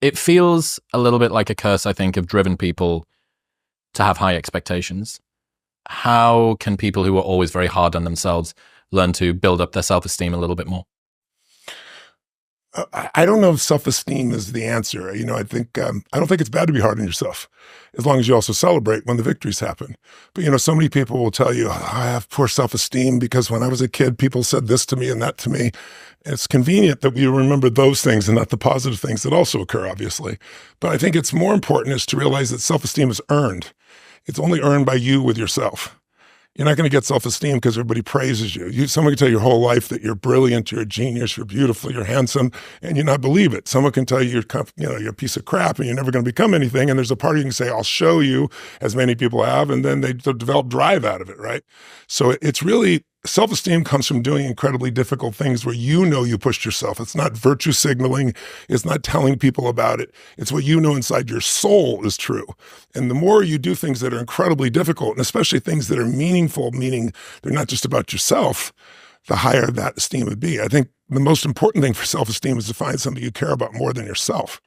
it feels a little bit like a curse, I think, of driven people to have high expectations. How can people who are always very hard on themselves learn to build up their self-esteem a little bit more? I don't know if self-esteem is the answer. I don't think it's bad to be hard on yourself, as long as you also celebrate when the victories happen. But, so many people will tell you, I have poor self-esteem because when I was a kid, people said this to me and that to me. And it's convenient that we remember those things and not the positive things that also occur, obviously. But I think it's more important is to realize that self-esteem is earned. It's only earned by you with yourself. You're not going to get self-esteem because everybody praises you. Someone can tell you your whole life that you're brilliant, you're a genius, you're beautiful, you're handsome, and you not believe it. Someone can tell you you're a piece of crap and you're never going to become anything. And there's a part of you can say, I'll show you, as many people have, and then they develop drive out of it, right? So it's really, self-esteem comes from doing incredibly difficult things where you pushed yourself. It's not virtue signaling. It's not telling people about it. It's what you know inside your soul is true. And the more you do things that are incredibly difficult, and especially things that are meaningful, meaning they're not just about yourself, the higher that esteem would be. I think the most important thing for self-esteem is to find something you care about more than yourself.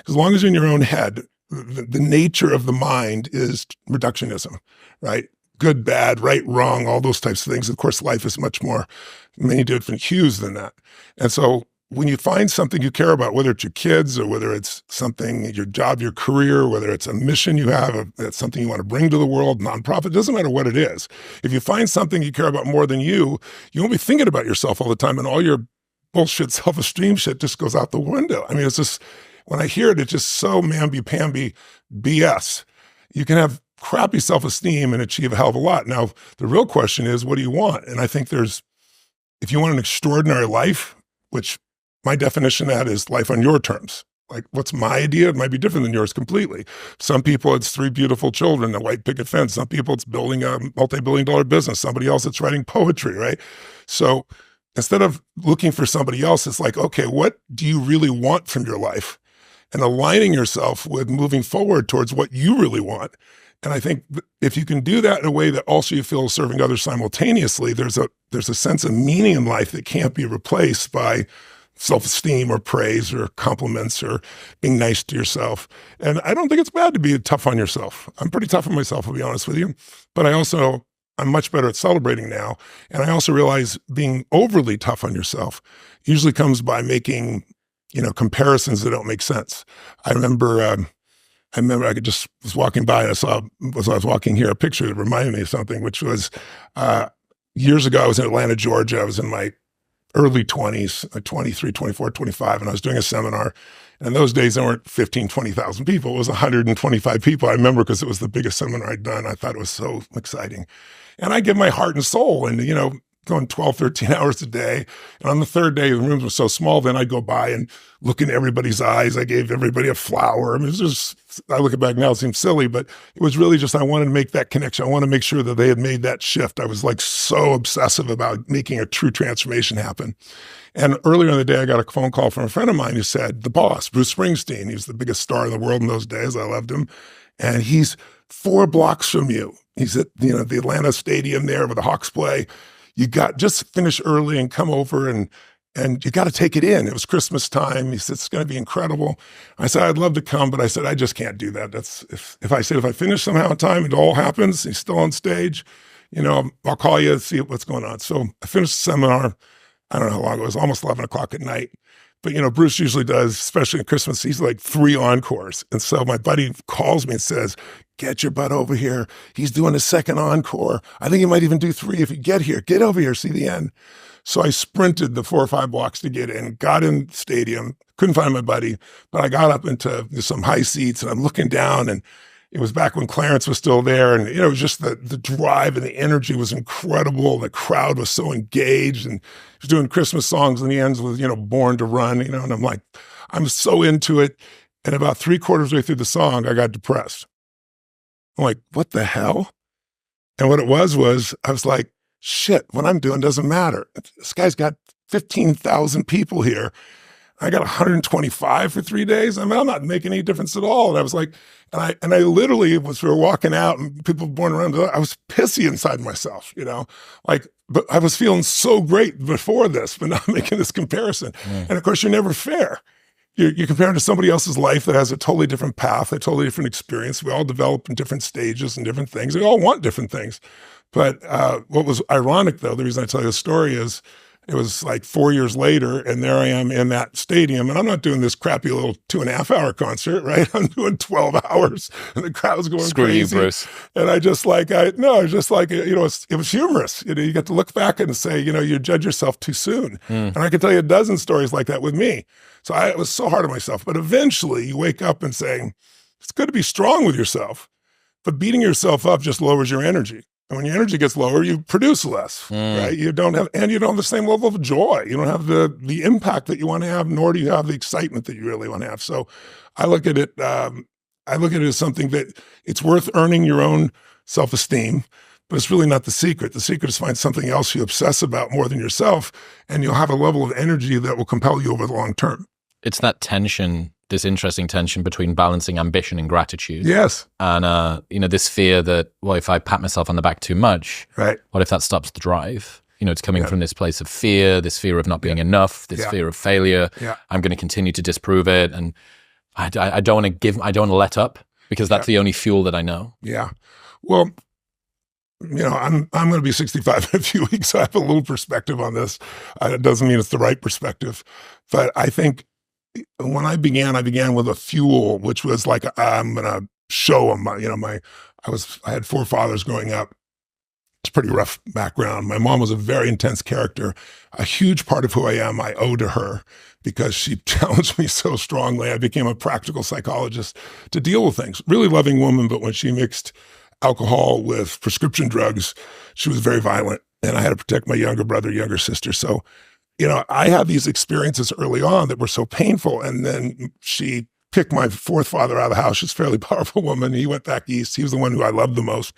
As long as you're in your own head, the nature of the mind is reductionism, right? Good, bad, right, wrong, all those types of things. Of course, life is much more, many different hues than that. And so when you find something you care about, whether it's your kids or whether it's something, your job, your career, whether it's a mission you have, it's something you want to bring to the world, nonprofit, it doesn't matter what it is. If you find something you care about more than you won't be thinking about yourself all the time, and all your bullshit self-esteem shit just goes out the window. I mean, it's just, when I hear it, it's just so mamby-pamby BS. You can have crappy self-esteem and achieve a hell of a lot. Now, the real question is, what do you want? And I think if you want an extraordinary life, which my definition of that is life on your terms. Like, what's my idea? It might be different than yours completely. Some people, it's 3 beautiful children, a white picket fence. Some people, it's building a multi-billion-dollar business. Somebody else, it's writing poetry, right? So instead of looking for somebody else, it's like, okay, what do you really want from your life? And aligning yourself with moving forward towards what you really want. And I think if you can do that in a way that also you feel serving others simultaneously, there's a sense of meaning in life that can't be replaced by self-esteem or praise or compliments or being nice to yourself. And I don't think it's bad to be tough on yourself. I'm pretty tough on myself, I'll be honest with you. But I'm much better at celebrating now. And I also realize being overly tough on yourself usually comes by making, comparisons that don't make sense. I remember I just was walking by and I saw, as I was walking here, a picture that reminded me of something, which was years ago, I was in Atlanta, Georgia. I was in my early 20s, like 23, 24, 25, and I was doing a seminar. And in those days, there weren't 15, 20,000 people. It was 125 people. I remember because it was the biggest seminar I'd done. I thought it was so exciting. And I give my heart and soul and, going 12, 13 hours a day. And on the third day, the rooms were so small, then I'd go by and look in everybody's eyes. I gave everybody a flower. I mean, it was just, I look back now, it seems silly, but it was really just, I wanted to make that connection. I want to make sure that they had made that shift. I was like so obsessive about making a true transformation happen. And earlier in the day, I got a phone call from a friend of mine who said, the boss, Bruce Springsteen, he was the biggest star in the world in those days. I loved him. And he's 4 blocks from you. He's at, the Atlanta Stadium there where the Hawks play. You just finish early and come over and you got to take it in. It was Christmas time. He said, it's going to be incredible. I said, I'd love to come, but I said, I just can't do that. That's if I finish somehow in time, it all happens. He's still on stage, I'll call you and see what's going on. So I finished the seminar. I don't know how long it was, almost 11 o'clock at night. But, Bruce usually does, especially at Christmas, he's like 3 encores. And so my buddy calls me and says, get your butt over here. He's doing a second encore. I think he might even do 3 if you get here. Get over here, see the end. So I sprinted the 4 or 5 blocks to get in, got in the stadium, couldn't find my buddy, but I got up into some high seats and I'm looking down and it was back when Clarence was still there. And, it was just the drive and the energy was incredible. The crowd was so engaged and he was doing Christmas songs and he ends with, Born to Run, and I'm like, I'm so into it. And about 3/4 way through the song, I got depressed. I'm like, what the hell? And what it was I was like, shit, what I'm doing doesn't matter. This guy's got 15,000 people here. I got 125 for 3 days. I mean, I'm not making any difference at all. And I was like, and I literally we were walking out and people born around, I was pissy inside myself, but I was feeling so great before this, but now I'm making this comparison. And of course, you're never fair. you're comparing to somebody else's life that has a totally different path, a totally different experience. We all develop in different stages and different things. We all want different things. But what was ironic, though, the reason I tell you the story is it was like 4 years later, and there I am in that stadium, and I'm not doing this crappy little 2.5-hour concert, right? I'm doing 12 hours, and the crowd's going Screw crazy. you, Bruce. And I was just like, it was humorous. You get to look back and say, you judge yourself too soon. And I can tell you a dozen stories like that with me. So it was so hard on myself. But eventually, you wake up and saying, it's good to be strong with yourself, but beating yourself up just lowers your energy. And when your energy gets lower, you produce less, right? You don't have the same level of joy. You don't have the impact that you want to have, nor do you have the excitement that you really want to have. So I look at it as something that it's worth earning your own self-esteem, but it's really not the secret. The secret is find something else you obsess about more than yourself, and you'll have a level of energy that will compel you over the long term. It's that tension, this interesting tension between balancing ambition and gratitude. Yes. And, this fear that, well, if I pat myself on the back too much, right, what if that stops the drive? It's coming from this place of fear, this fear of not being enough, this fear of failure. Yeah. I'm going to continue to disprove it. And I don't want to let up, because that's the only fuel that I know. Yeah. Well, I'm going to be 65 in a few weeks, so I have a little perspective on this. It doesn't mean it's the right perspective, but I think when I began with a fuel, which was like, I'm going to show them, I had 4 fathers growing up. It's a pretty rough background. My mom was a very intense character. A huge part of who I am, I owe to her, because she challenged me so strongly. I became a practical psychologist to deal with things. Really loving woman, but when she mixed alcohol with prescription drugs, she was very violent, and I had to protect my younger brother, younger sister. So, I had these experiences early on that were so painful. And then she picked my 4th father out of the house. She's a fairly powerful woman. He went back east. He was the one who I loved the most.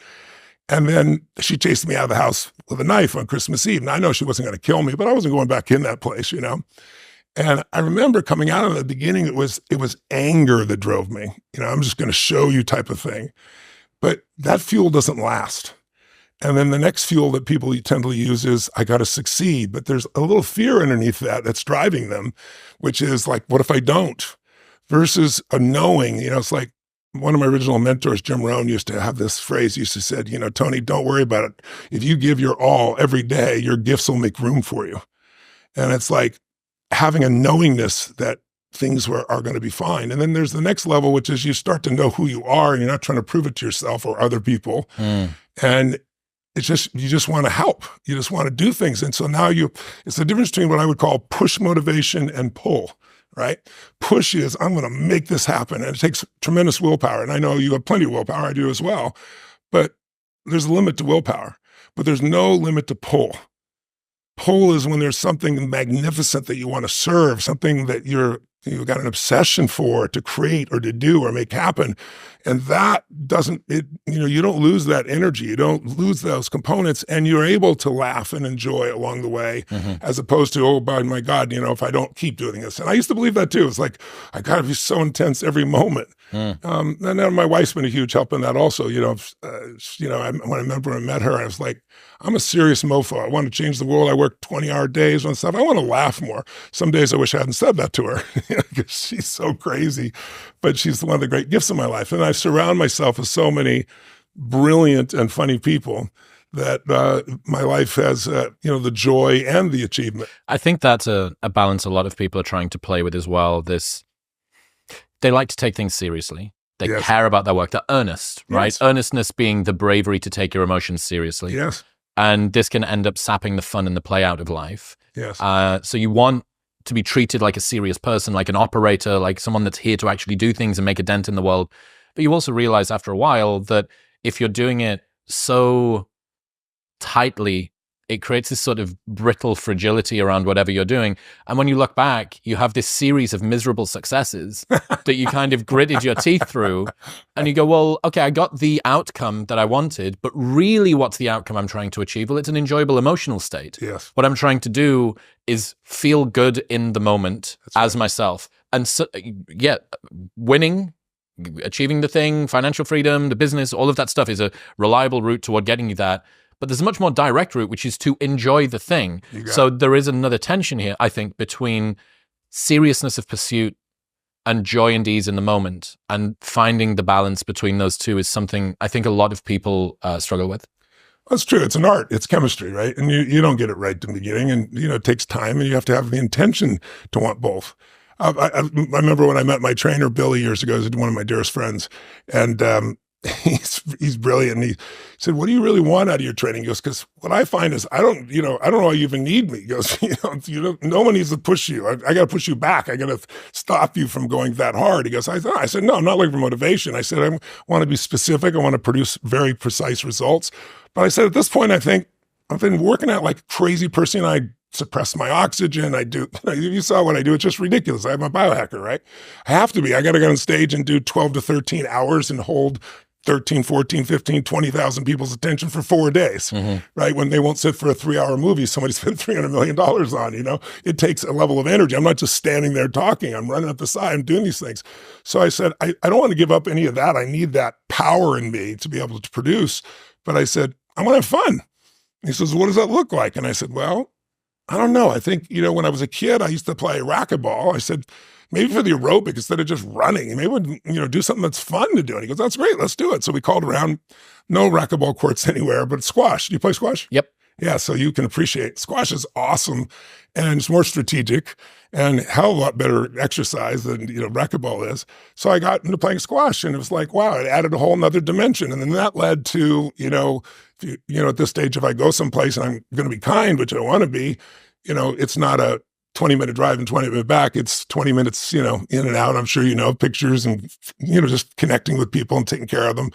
And then she chased me out of the house with a knife on Christmas Eve. And I know she wasn't going to kill me, but I wasn't going back in that place, And I remember coming out of the beginning, it was anger that drove me. I'm just going to show you type of thing. But that fuel doesn't last. And then the next fuel that people tend to use is, I got to succeed. But there's a little fear underneath that's driving them, which is like, what if I don't? Versus a knowing, it's like one of my original mentors, Jim Rohn, used to have this phrase. He used to say, Tony, don't worry about it. If you give your all every day, your gifts will make room for you. And it's like having a knowingness that things are going to be fine. And then there's the next level, which is you start to know who you are, and you're not trying to prove it to yourself or other people. And you just want to help. You just want to do things. And so now it's the difference between what I would call push motivation and pull, right? Push is, I'm going to make this happen. And it takes tremendous willpower. And I know you have plenty of willpower. I do as well. But there's a limit to willpower, but there's no limit to pull. Pull is when there's something magnificent that you want to serve, something that you've got an obsession for, to create or to do or make happen. And that you don't lose that energy. You don't lose those components, and you're able to laugh and enjoy along the way, as opposed to, oh, my God, if I don't keep doing this. And I used to believe that too. It's like, I got to be so intense every moment. And then my wife's been a huge help in that also. When I remember I met her, I was like, I'm a serious mofo. I want to change the world. I work 20-hour days and stuff. I want to laugh more. Some days I wish I hadn't said that to her, because she's so crazy, but she's one of the great gifts of my life. And I surround myself with so many brilliant and funny people that my life has, the joy and the achievement. I think that's a balance a lot of people are trying to play with as well. They like to take things seriously. They care about their work. They're earnest, right? Yes. Earnestness being the bravery to take your emotions seriously. Yes. And this can end up sapping the fun and the play out of life. Yes. So you want to be treated like a serious person, like an operator, like someone that's here to actually do things and make a dent in the world. But you also realize after a while that if you're doing it so tightly, it creates this sort of brittle fragility around whatever you're doing. And when you look back, you have this series of miserable successes that you kind of gritted your teeth through. And you go, well, okay, I got the outcome that I wanted, but really what's the outcome I'm trying to achieve? Well, it's an enjoyable emotional state. Yes. What I'm trying to do is feel good in the moment as myself. And so, winning, achieving the thing, financial freedom, the business, all of that stuff is a reliable route toward getting you that. But there's a much more direct route, which is to enjoy the thing. So there is another tension here, I think, between seriousness of pursuit and joy and ease in the moment. And finding the balance between those two is something I think a lot of people struggle with. That's true. It's an art. It's chemistry, right? And you don't get it right in the beginning, and it takes time, and you have to have the intention to want both. I remember when I met my trainer Billy years ago. He's one of my dearest friends, and he's brilliant. And he said, "What do you really want out of your training?" He goes, "Because what I find is I don't know why you even need me." He goes, no one needs to push you. I got to push you back. I got to stop you from going that hard. He goes, I said, "No, I'm not looking for motivation." I said, "I want to be specific. I want to produce very precise results." But I said, at this point, I think I've been working out like a crazy person. I suppress my oxygen. I do, you saw what I do. It's just ridiculous. I'm a biohacker, right? I have to be. I got to go on stage and do 12 to 13 hours and hold 13, 14, 15, 20,000 people's attention for 4 days, right? When they won't sit for a 3-hour movie somebody spent $300 million on, it takes a level of energy. I'm not just standing there talking. I'm running up the side. I'm doing these things. So I said, I don't want to give up any of that. I need that power in me to be able to produce. But I said, I want to have fun. He says, what does that look like? And I said, well, I don't know. I think, when I was a kid, I used to play racquetball. I said, maybe for the aerobic, instead of just running, maybe we'd, do something that's fun to do. And he goes, that's great. Let's do it. So we called around, no racquetball courts anywhere, but squash. Do you play squash? Yep. Yeah. So you can appreciate squash is awesome, and it's more strategic and a hell of a lot better exercise than, racquetball is. So I got into playing squash, and it was like, wow, it added a whole nother dimension. And then that led to, at this stage, if I go someplace and I'm going to be kind, which I want to be, it's not a 20-minute drive and 20-minute back. It's 20 minutes, in and out. I'm sure, pictures and, just connecting with people and taking care of them.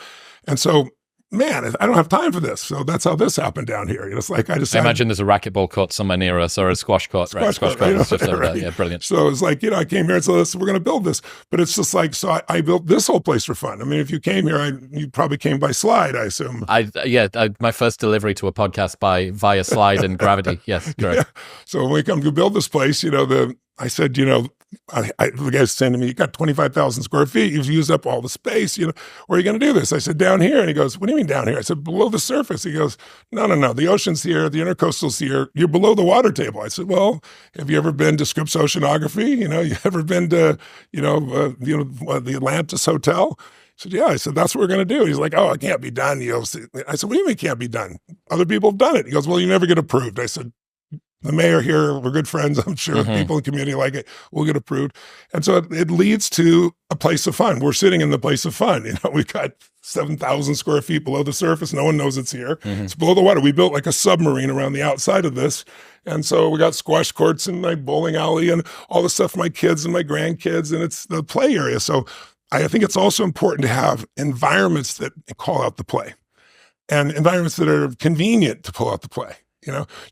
And so, man, I don't have time for this. So that's how this happened down here. It's like I imagine there's a racquetball court somewhere near us, or a squash court. Squash court is just over there. Yeah, brilliant. So it's like, I came here and said, we're going to build this. But it's just like, so I built this whole place for fun. I mean, if you came here, you probably came by slide, I assume. My first delivery to a podcast via slide and gravity. Yes, correct. Yeah. So when we come to build this place, I said, the guy's saying to me, you got 25,000 square feet. You've used up all the space. Where are you going to do this? I said, down here. And he goes, what do you mean down here? I said, below the surface. He goes, no. The ocean's here. The intercoastal's here. You're below the water table. I said, well, have you ever been to Scripps Oceanography? You ever been to, the Atlantis Hotel? I said, yeah. I said, that's what we're going to do. He's like, oh, it can't be done. I said, what do you mean it can't be done? Other people have done it. He goes, well, you never get approved. I said, the mayor here, we're good friends. I'm sure people in the community like it. We'll get approved. And so it leads to a place of fun. We're sitting in the place of fun. We've got 7,000 square feet below the surface. No one knows it's here. It's below the water. We built like a submarine around the outside of this. And so we got squash courts and my bowling alley and all the stuff for my kids and my grandkids. And it's the play area. So I think it's also important to have environments that call out the play and environments that are convenient to pull out the play.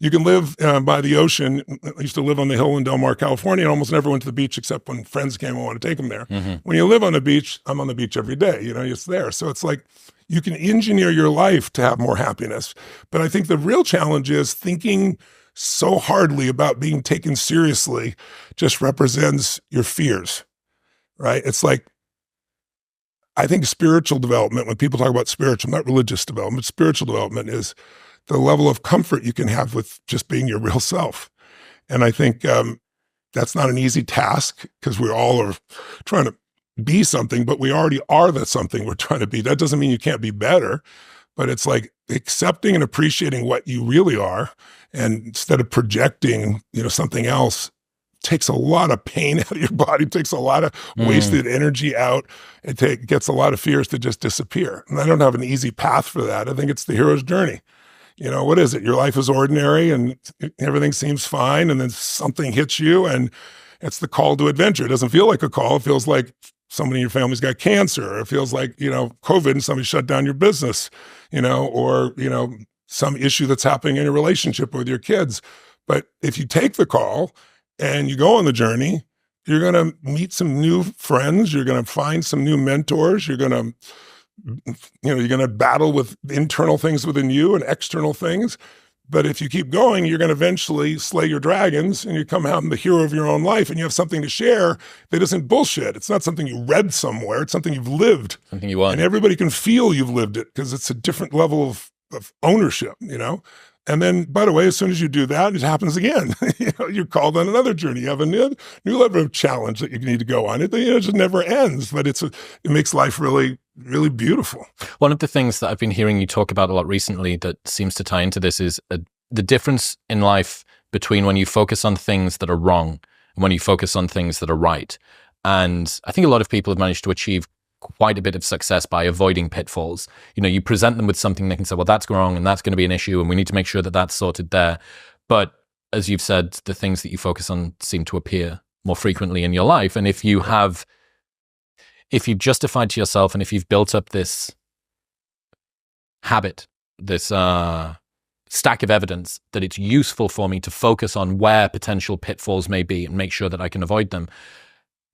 You can live by the ocean. I used to live on the hill in Del Mar, California, and almost never went to the beach except when friends came and wanted to take them there. When you live on the beach, I'm on the beach every day. It's there. So it's like you can engineer your life to have more happiness. But I think the real challenge is thinking so hardly about being taken seriously just represents your fears, right? It's like, I think spiritual development, when people talk about spiritual, not religious development, spiritual development is the level of comfort you can have with just being your real self. And I think that's not an easy task because we all are trying to be something, but we already are that something we're trying to be. That doesn't mean you can't be better, but it's like accepting and appreciating what you really are. And instead of projecting, something else, takes a lot of pain out of your body, takes a lot of wasted energy out. It gets a lot of fears to just disappear. And I don't have an easy path for that. I think it's the hero's journey. What is it? Your life is ordinary and everything seems fine. And then something hits you and it's the call to adventure. It doesn't feel like a call. It feels like somebody in your family's got cancer. Or it feels like, COVID and somebody shut down your business, or, some issue that's happening in your relationship with your kids. But if you take the call and you go on the journey, you're going to meet some new friends. You're going to find some new mentors. You're going to you're going to battle with internal things within you and external things. But if you keep going, you're going to eventually slay your dragons and you come out the hero of your own life and you have something to share that isn't bullshit. It's not something you read somewhere. It's something you've lived. Something you want. And everybody can feel you've lived it because it's a different level of ownership, And then, by the way, as soon as you do that, it happens again. You're called on another journey. You have a new level of challenge that you need to go on. It just never ends, but it makes life really, really beautiful. One of the things that I've been hearing you talk about a lot recently that seems to tie into this is the difference in life between when you focus on things that are wrong and when you focus on things that are right. And I think a lot of people have managed to achieve quite a bit of success by avoiding pitfalls. You present them with something they can say, well, that's wrong and that's going to be an issue and we need to make sure that that's sorted there. But as you've said, the things that you focus on seem to appear more frequently in your life. And if you've justified to yourself and if you've built up this habit, this stack of evidence that it's useful for me to focus on where potential pitfalls may be and make sure that I can avoid them.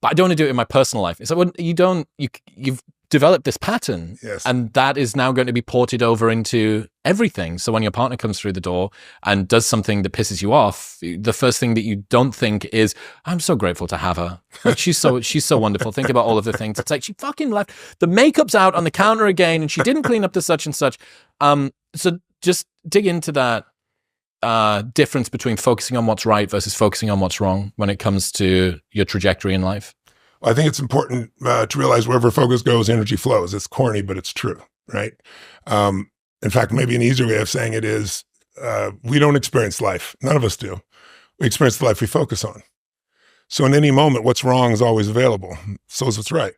But I don't want to do it in my personal life. It's like, you've developed this pattern, yes, and that is now going to be ported over into everything. So when your partner comes through the door and does something that pisses you off, the first thing that you don't think is, I'm so grateful to have her. Like, she's so wonderful. Think about all of the things. It's like, she fucking left. The makeup's out on the counter again, and she didn't clean up the such and such. So just dig into that difference between focusing on what's right versus focusing on what's wrong when it comes to your trajectory in life. Well, I think it's important to realize wherever focus goes, energy flows. It's corny, but it's true, right? In fact, maybe an easier way of saying it is we don't experience life. None of us do. We experience the life we focus on. So in any moment, what's wrong is always available. So is what's right.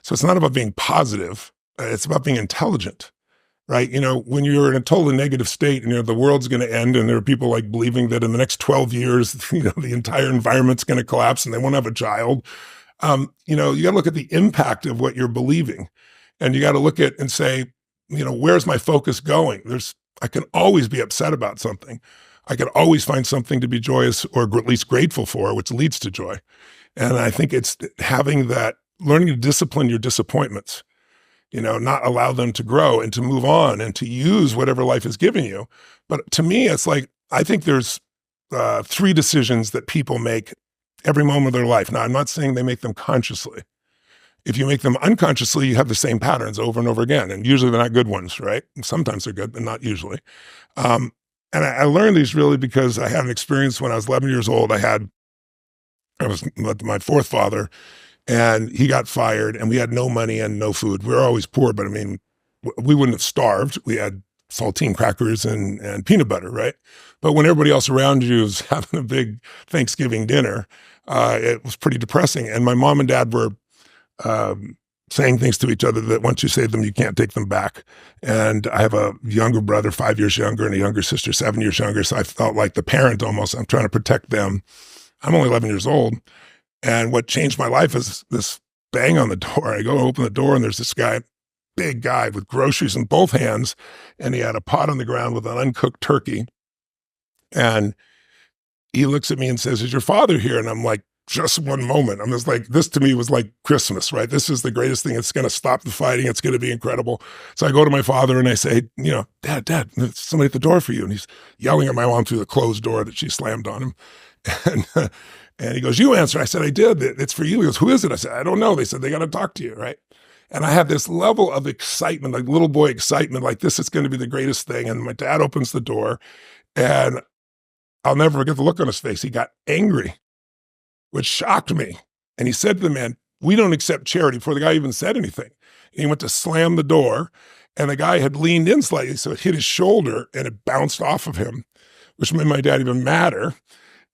So it's not about being positive. It's about being intelligent. Right? When you're in a totally negative state and the world's going to end and there are people like believing that in the next 12 years, the entire environment's going to collapse and they won't have a child, you got to look at the impact of what you're believing. And you got to look at and say, where's my focus going? I can always be upset about something. I can always find something to be joyous or at least grateful for, which leads to joy. And I think it's having that, learning to discipline your disappointments. Not allow them to grow and to move on and to use whatever life is giving you. But to me, it's like, I think there's 3 decisions that people make every moment of their life. Now, I'm not saying they make them consciously. If you make them unconsciously, you have the same patterns over and over again. And usually they're not good ones, right? Sometimes they're good, but not usually. And I learned these really because I had an experience when I was 11 years old. I was with my 4th father, and he got fired, and we had no money and no food. We were always poor, but I mean, we wouldn't have starved. We had saltine crackers and peanut butter, right? But when everybody else around you was having a big Thanksgiving dinner, it was pretty depressing. And my mom and dad were saying things to each other that once you say them, you can't take them back. And I have a younger brother, 5 years younger, and a younger sister, 7 years younger. So I felt like the parent almost. I'm trying to protect them. I'm only 11 years old. And what changed my life is this bang on the door. I go open the door, and there's this guy, big guy with groceries in both hands, and he had a pot on the ground with an uncooked turkey. And he looks at me and says, "Is your father here?" And I'm like, just one moment. I'm just like, this to me was like Christmas, right? This is the greatest thing. It's going to stop the fighting. It's going to be incredible. So I go to my father and I say, Dad, there's somebody at the door for you. And he's yelling at my mom through the closed door that she slammed on him. And he goes, "You answer." I said, "I did. It's for you." He goes, "Who is it?" I said, "I don't know." They said, "They got to talk to you," right? And I had this level of excitement, like little boy excitement, like this is going to be the greatest thing. And my dad opens the door, and I'll never forget the look on his face. He got angry, which shocked me. And he said to the man, "We don't accept charity," before the guy even said anything. And he went to slam the door, and the guy had leaned in slightly, so it hit his shoulder, and it bounced off of him, which made my dad even madder.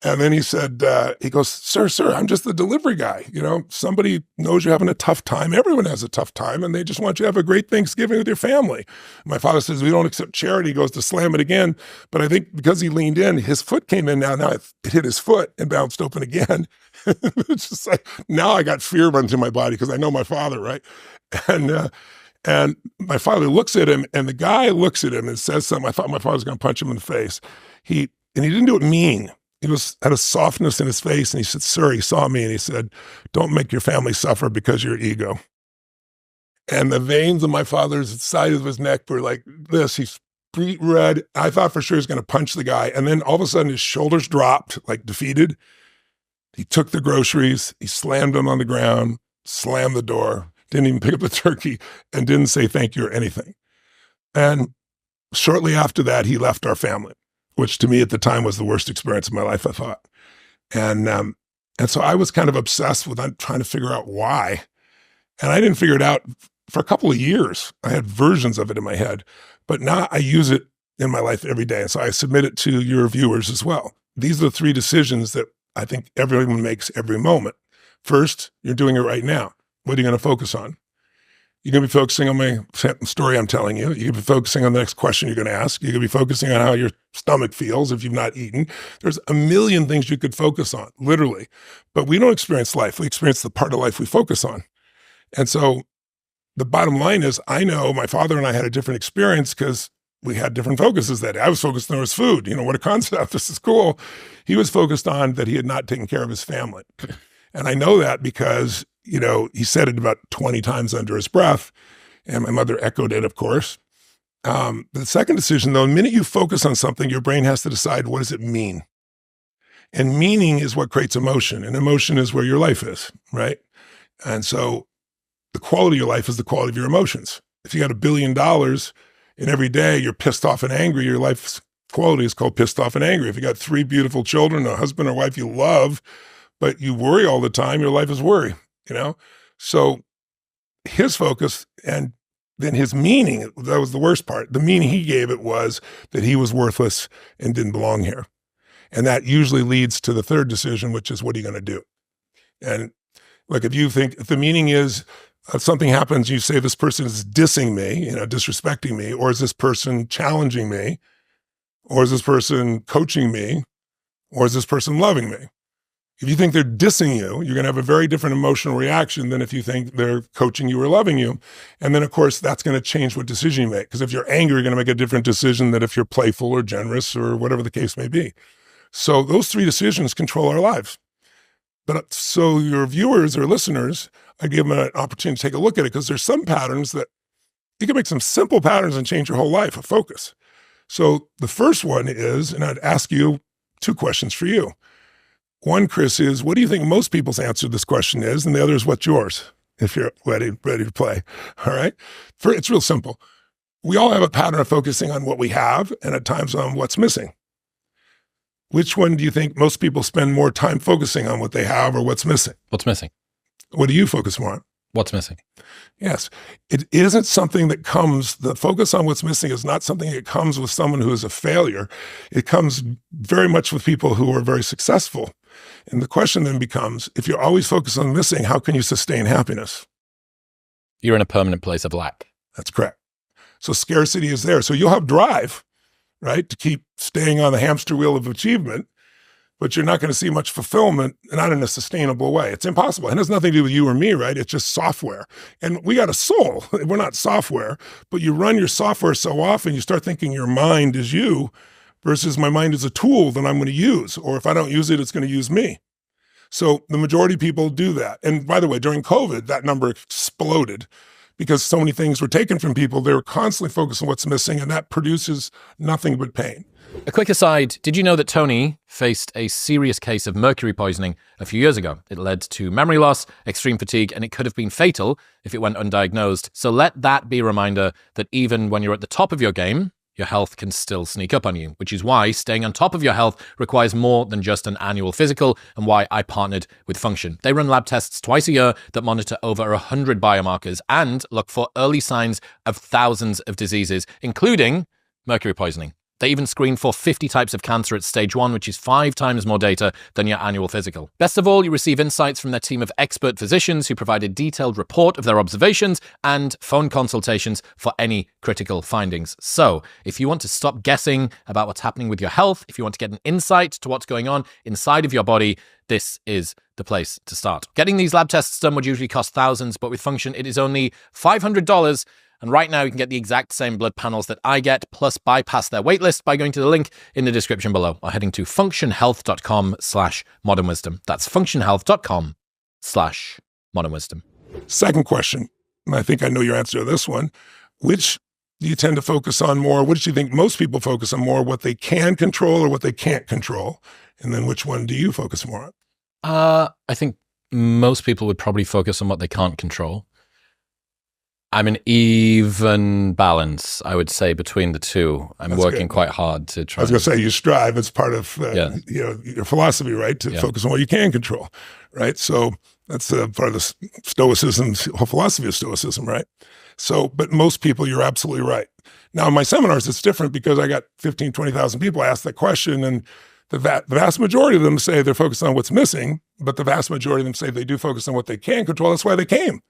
And then he said, he goes, sir, I'm just the delivery guy. Somebody knows you're having a tough time. Everyone has a tough time, and they just want you to have a great Thanksgiving with your family. My father says, "We don't accept charity." He goes to slam it again. But I think because he leaned in, his foot came in. Now it hit his foot and bounced open again. It's just like, now I got fear running through my body because I know my father, right? And my father looks at him, and the guy looks at him and says something. I thought my father was going to punch him in the face. And he didn't do it mean. He had a softness in his face, and he said, "Sir," he saw me, and he said, "Don't make your family suffer because of your ego." And the veins of my father's side of his neck were like this. He's beet red. I thought for sure he was going to punch the guy. And then all of a sudden his shoulders dropped, like defeated. He took the groceries, he slammed them on the ground, slammed the door, didn't even pick up the turkey, and didn't say thank you or anything. And shortly after that, he left our family. which to me at the time was the worst experience of my life, I thought. And so I was kind of obsessed with trying to figure out why. And I didn't figure it out for a couple of years. I had versions of it in my head, but now I use it in my life every day. And so I submit it to your viewers as well. These are the 3 decisions that I think everyone makes every moment. First, you're doing it right now. What are you going to focus on? You're going to be focusing on my story I'm telling you. You're going to be focusing on the next question you're going to ask. You're going to be focusing on how your stomach feels if you've not eaten. There's a million things you could focus on, literally. But we don't experience life. We experience the part of life we focus on. And so the bottom line is, I know my father and I had a different experience because we had different focuses that day. I was focused on his food. What a concept. This is cool. He was focused on that he had not taken care of his family. And I know that because, he said it about 20 times under his breath, and my mother echoed it, of course. The second decision, though, the minute you focus on something, your brain has to decide, what does it mean? And meaning is what creates emotion, and emotion is where your life is, right? And so the quality of your life is the quality of your emotions. If you got $1 billion and every day you're pissed off and angry, your life's quality is called pissed off and angry. If you got 3 beautiful children, a husband or wife you love, but you worry all the time, your life is worry, So his focus and then his meaning, that was the worst part. The meaning he gave it was that he was worthless and didn't belong here. And that usually leads to the third decision, which is, what are you going to do? And if the meaning is something happens, you say, this person is dissing me, disrespecting me, or is this person challenging me, or is this person coaching me, or is this person loving me? If you think they're dissing you, you're going to have a very different emotional reaction than if you think they're coaching you or loving you. And then, of course, that's going to change what decision you make. Because if you're angry, you're going to make a different decision than if you're playful or generous or whatever the case may be. So those 3 decisions control our lives. But so your viewers or listeners, I give them an opportunity to take a look at it, because there's some patterns that you can make some simple patterns and change your whole life, a focus. So the first one is, and I'd ask you 2 questions for you. One, Chris, is, what do you think most people's answer to this question is? And the other is, what's yours, if you're ready to play. All right? It's real simple. We all have a pattern of focusing on what we have and at times on what's missing. Which one do you think most people spend more time focusing on, what they have or what's missing? What's missing? What do you focus more on? What's missing? Yes. It isn't something that comes, the focus on what's missing is not something that comes with someone who is a failure. It comes very much with people who are very successful. And the question then becomes, if you're always focused on missing, how can you sustain happiness? You're in a permanent place of lack. That's correct. So scarcity is there. So you'll have drive, right, to keep staying on the hamster wheel of achievement, but you're not going to see much fulfillment, not in a sustainable way. It's impossible. And it has nothing to do with you or me, right? It's just software. And we got a soul. We're not software, but you run your software so often, you start thinking your mind is you versus my mind is a tool that I'm going to use. Or if I don't use it, it's going to use me. So the majority of people do that. And by the way, during COVID, that number exploded because so many things were taken from people. They were constantly focused on what's missing, and that produces nothing but pain. A quick aside, did you know that Tony faced a serious case of mercury poisoning a few years ago? It led to memory loss, extreme fatigue, and it could have been fatal if it went undiagnosed. So let that be a reminder that even when you're at the top of your game, your health can still sneak up on you, which is why staying on top of your health requires more than just an annual physical, and why I partnered with Function. They run lab tests twice a year that monitor over 100 biomarkers and look for early signs of thousands of diseases, including mercury poisoning. They even screen for 50 types of cancer at stage 1, which is 5 times more data than your annual physical. Best of all, you receive insights from their team of expert physicians who provide a detailed report of their observations and phone consultations for any critical findings. So, if you want to stop guessing about what's happening with your health, if you want to get an insight to what's going on inside of your body, this is the place to start. Getting these lab tests done would usually cost thousands, but with Function, it is only $500. And right now, you can get the exact same blood panels that I get, plus bypass their waitlist by going to the link in the description below or heading to functionhealth.com/modernwisdom. That's functionhealth.com/modernwisdom. Second question, and I think I know your answer to this one. Which do you tend to focus on more? Which do you think most people focus on more, what they can control or what they can't control? And then which one do you focus more on? I think most people would probably focus on what they can't control. I'm an even balance, I would say, between the two. I'm That's working good. quite hard to try. I was going to say, you strive. It's part of Yeah. your philosophy, right? To focus on what you can control, right? So that's part of the Stoicism, whole philosophy of Stoicism, right? So, but most people, you're absolutely right. Now, in my seminars, it's different because I got 15, 20,000 people ask that question, and the vast majority of them say they're focused on what's missing, but the vast majority of them say they do focus on what they can control. That's why they came.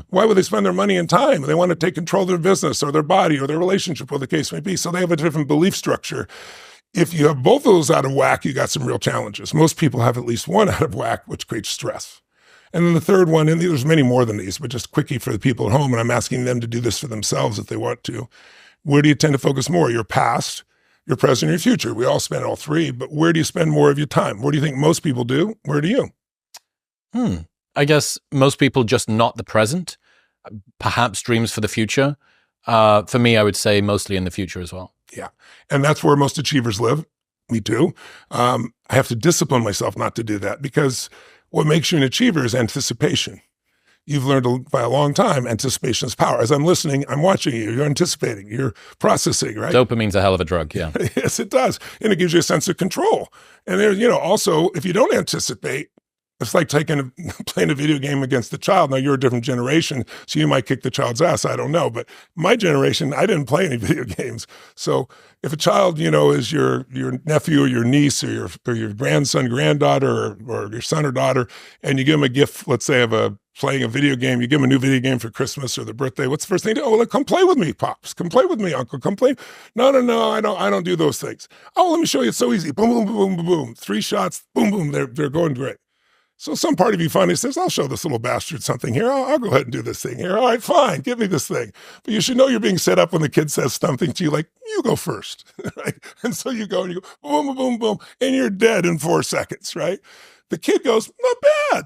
Why would they spend their money and time? They want to take control of their business or their body or their relationship, whatever the case may be. So they have a different belief structure. If you have both of those out of whack, you got some real challenges. Most people have at least one out of whack, which creates stress. And then the third one, and there's many more than these, but just quickie for the people at home, and I'm asking them to do this for themselves if they want to. Where do you tend to focus more? Your past, your present, or your future? We all spend all three, but where do you spend more of your time? Where do you think most people do? Where do you? I guess most people just not the present, perhaps dreams for the future. For me, I would say mostly in the future as well. Yeah. And that's where most achievers live. Me too. I have to discipline myself not to do that because what makes you an achiever is anticipation. You've learned by a long time, anticipation is power. As I'm listening, I'm watching you. You're anticipating. You're processing, right? Dopamine's a hell of a drug, yeah. Yes, it does. And it gives you a sense of control. And there, also, if you don't anticipate, it's like playing a video game against the child. Now, you're a different generation, so you might kick the child's ass. I don't know. But my generation, I didn't play any video games. So if a child, is your nephew or your niece or your grandson, granddaughter, or your son or daughter, and you give them a gift, let's say, of playing a video game, you give them a new video game for Christmas or their birthday, what's the first thing to do? Oh, come play with me, Pops. Come play with me, Uncle. Come play. No, I don't do those things. Oh, let me show you. It's so easy. Boom, boom, boom, boom, boom. 3 shots. Boom, boom. They're going great. So some part of you finally says, I'll show this little bastard something here. I'll go ahead and do this thing here. All right, fine. Give me this thing. But you should know you're being set up when the kid says something to you like, you go first, right? And so you go and you go, boom, boom, boom, boom, and you're dead in 4 seconds, right? The kid goes, not bad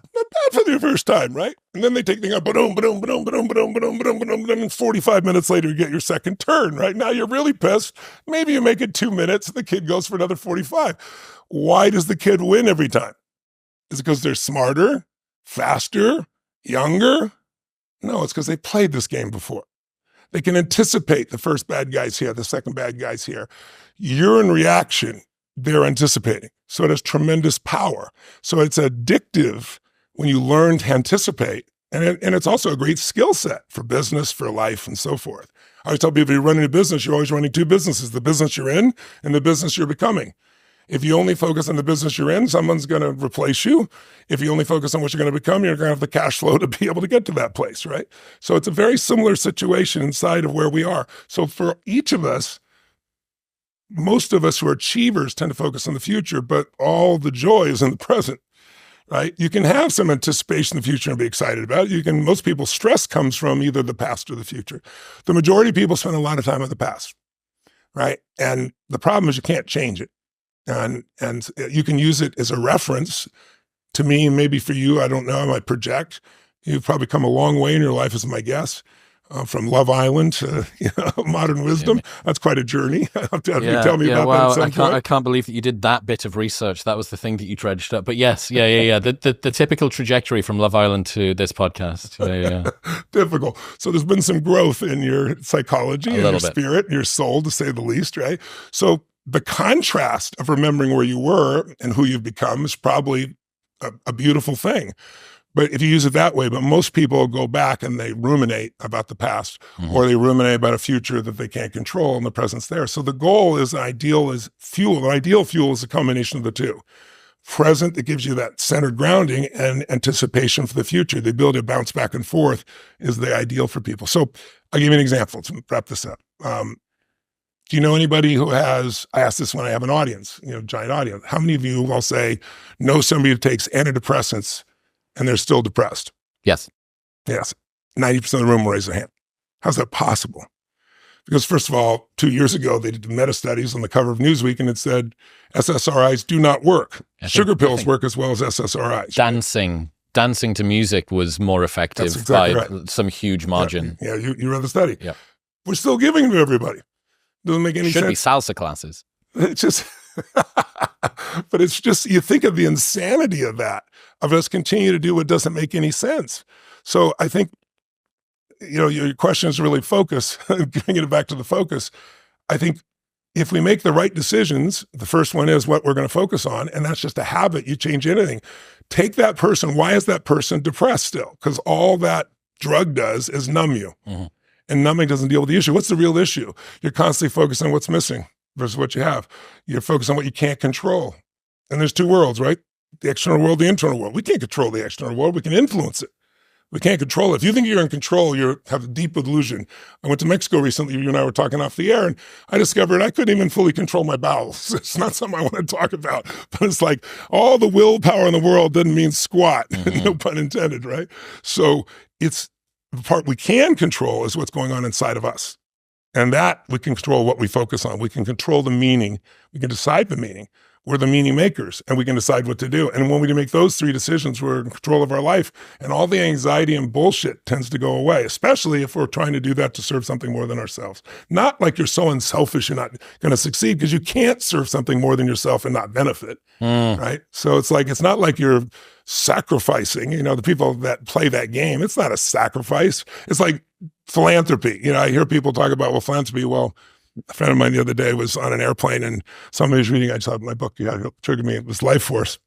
for the first time, right? And then they take the ba-dum, ba-dum, ba-dum, ba-dum, ba-dum, ba-dum, ba-dum, ba-dum, and 45 minutes later, you get your second turn, right? Now you're really pissed. Maybe you make it 2 minutes, and the kid goes for another 45. Why does the kid win every time? Is it because they're smarter, faster, younger? No, it's because they played this game before. They can anticipate the first bad guy's here, the second bad guy's here. You're in reaction. They're anticipating. So it has tremendous power. So it's addictive when you learn to anticipate. And it's also a great skill set for business, for life, and so forth. I always tell people, you're running a business, you're always running 2 businesses, the business you're in and the business you're becoming. If you only focus on the business you're in, someone's going to replace you. If you only focus on what you're going to become, you're going to have the cash flow to be able to get to that place, right? So it's a very similar situation inside of where we are. So for each of us, most of us who are achievers tend to focus on the future, but all the joy is in the present, right? You can have some anticipation in the future and be excited about it. Most people's stress comes from either the past or the future. The majority of people spend a lot of time in the past, right? And the problem is you can't change it. And you can use it as a reference to me, and maybe for you, I don't know, I might project. You've probably come a long way in your life, is my guess, from Love Island to modern wisdom. Yeah. That's quite a journey. I'll have you tell me about that at some point. I can't believe that you did that bit of research. That was the thing that you dredged up. But yes, the typical trajectory from Love Island to this podcast. Yeah. Difficult. So there's been some growth in your psychology and your spirit, and your soul, to say the least, right? So the contrast of remembering where you were and who you've become is probably a beautiful thing. But if you use it that way, but most people go back and they ruminate about the past, or they ruminate about a future that they can't control, and the present's there. So the goal is an ideal fuel. An ideal fuel is a combination of the two. Present, that gives you that centered grounding, and anticipation for the future, the ability to bounce back and forth, is the ideal for people. So I'll give you an example to wrap this up. Do you know anybody who has, I ask this when I have an audience, giant audience, how many of you, I'll say, know somebody who takes antidepressants and they're still depressed? Yes. 90% of the room will raise their hand. How's that possible? Because first of all, 2 years ago, they did meta studies on the cover of Newsweek, and it said SSRIs do not work. Sugar pills work as well as SSRIs. Dancing to music was more effective by some huge margin. Yeah, you read the study. Yeah. We're still giving them to everybody. Doesn't make any sense. Should be salsa classes. It's just, but it's just, you think of the insanity of that, of us continue to do what doesn't make any sense. So I think your question is really focus, bringing it back to the focus. I think if we make the right decisions, the first one is what we're going to focus on, and that's just a habit. You change anything. Take that person. Why is that person depressed still? Because all that drug does is numb you. Mm-hmm. And numbing doesn't deal with the issue. What's the real issue? You're constantly focused on what's missing versus what you have. You're focused on what you can't control. And there's two worlds, right? The external world, the internal world. We can't control the external world. We can influence it. We can't control it. If you think you're in control, you have a deep illusion. I went to Mexico recently. You and I were talking off the air, and I discovered I couldn't even fully control my bowels. It's not something I want to talk about, but it's like all the willpower in the world doesn't mean squat, no pun intended, right? So it's the part we can control is what's going on inside of us. And that we can control what we focus on. We can control the meaning. We can decide the meaning. We're the meaning makers, and we can decide what to do. And when we make those three decisions, we're in control of our life, and all the anxiety and bullshit tends to go away, especially if we're trying to do that to serve something more than ourselves. Not like you're so unselfish you're not going to succeed, because you can't serve something more than yourself and not benefit, right? So it's not like you're sacrificing, the people that play that game. It's not a sacrifice. It's like philanthropy. I hear people talk about, well, philanthropy, well, a friend of mine the other day was on an airplane and somebody was reading, I saw my book, it triggered me, it was Life Force.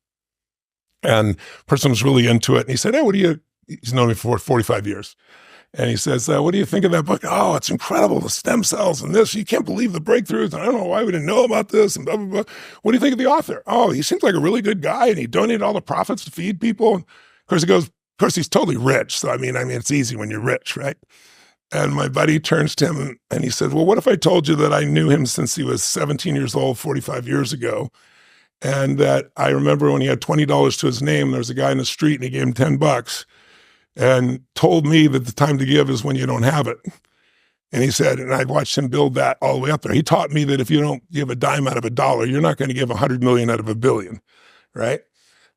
And the person was really into it. And he said, hey, he's known me for 45 years. And he says, what do you think of that book? Oh, it's incredible, the stem cells and this. You can't believe the breakthroughs. I don't know why we didn't know about this and blah, blah, blah. What do you think of the author? Oh, he seems like a really good guy and he donated all the profits to feed people. And of course, he's totally rich. So, I mean, it's easy when you're rich, right? And my buddy turns to him and he said, well, what if I told you that I knew him since he was 17 years old, 45 years ago? And that I remember when he had $20 to his name, there was a guy in the street and he gave him $10 and told me that the time to give is when you don't have it. And he said, and I watched him build that all the way up there. He taught me that if you don't give a dime out of a dollar, you're not going to give 100 million out of a billion, right?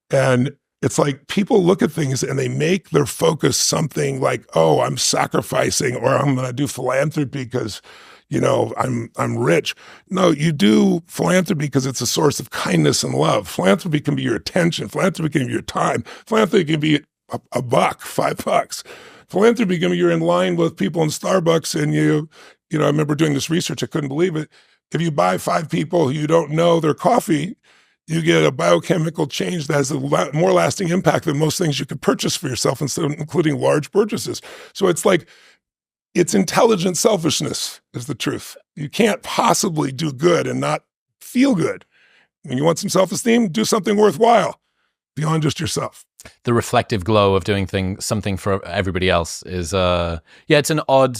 And it's like people look at things and they make their focus something like, oh, I'm sacrificing, or I'm going to do philanthropy because, I'm rich. No, you do philanthropy because it's a source of kindness and love. Philanthropy can be your attention. Philanthropy can be your time. Philanthropy can be a buck, $5. Philanthropy can be you're in line with people in Starbucks and I remember doing this research, I couldn't believe it. If you buy 5 people who you don't know their coffee, you get a biochemical change that has a more lasting impact than most things you could purchase for yourself, including large purchases. So it's intelligent selfishness is the truth. You can't possibly do good and not feel good. When you want some self-esteem, do something worthwhile beyond just yourself. The reflective glow of doing something for everybody else is, it's an odd...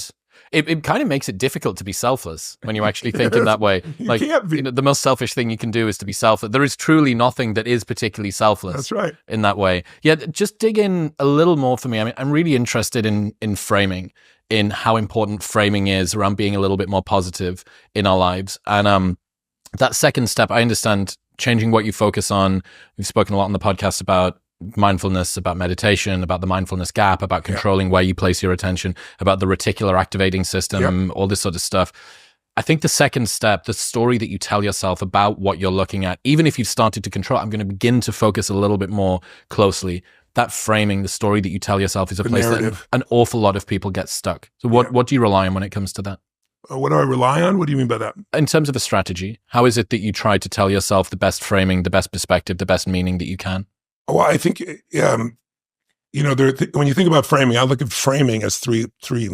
It kind of makes it difficult to be selfless when you actually think in that way. Like, the most selfish thing you can do is to be selfless. There is truly nothing that is particularly selfless. That's right. In that way. Yeah, just dig in a little more for me. I mean, I'm really interested in framing, in how important framing is around being a little bit more positive in our lives. And that second step, I understand changing what you focus on. We've spoken a lot on the podcast about mindfulness, about meditation, about the mindfulness gap, about controlling where you place your attention, about the reticular activating system, all this sort of stuff. I think the second step, the story that you tell yourself about what you're looking at, even if you've started to control, I'm going to begin to focus a little bit more closely. That framing, the story that you tell yourself is a place that an awful lot of people get stuck. So what do you rely on when it comes to that? What do I rely on? What do you mean by that? In terms of a strategy, how is it that you try to tell yourself the best framing, the best perspective, the best meaning that you can? Well, I think, when you think about framing, I look at framing as three.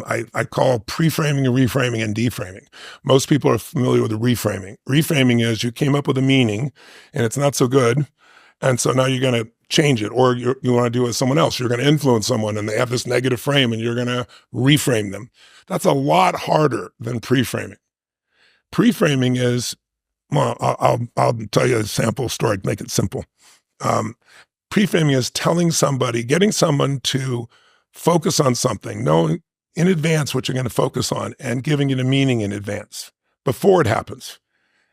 I call pre-framing and reframing and deframing. Most people are familiar with the reframing. Reframing is you came up with a meaning and it's not so good. And so now you're going to change it, or you want to do it with someone else. You're going to influence someone and they have this negative frame and you're going to reframe them. That's a lot harder than pre-framing. Pre-framing is, well, I'll tell you a sample story to make it simple. Pre-framing is getting someone to focus on something, knowing in advance what you're going to focus on and giving it a meaning in advance before it happens.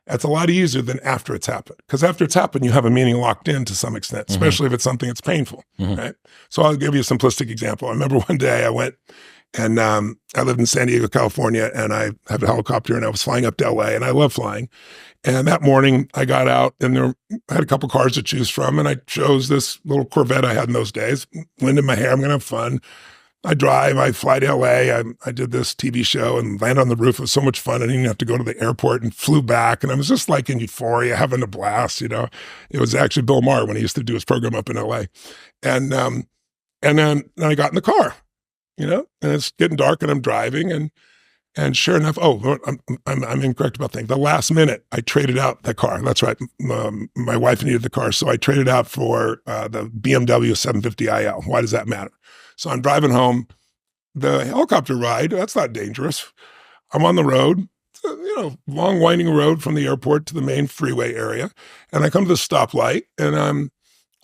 That's a lot easier than after it's happened, because after it's happened, you have a meaning locked in to some extent, especially if it's something that's painful, right? So I'll give you a simplistic example. I remember one day I went and I lived in San Diego, California, and I have a helicopter and I was flying up to LA, and I love flying. And that morning I got out and I had a couple cars to choose from, and I chose this little Corvette I had in those days, wind in my hair, I'm going to have fun. I drive, I fly to LA. I did this TV show and land on the roof. It was so much fun. I didn't even have to go to the airport, and flew back. And I was just like in euphoria, having a blast, you know. It was actually Bill Maher when he used to do his program up in LA. And then I got in the car, you know, and it's getting dark and I'm driving, and sure enough, I'm incorrect about things. The last minute, I traded out the car. That's right. My wife needed the car, so I traded out for the BMW 750iL. Why does that matter? So I'm driving home. The helicopter ride, that's not dangerous. I'm on the road, you know, long winding road from the airport to the main freeway area. And I come to the stoplight, and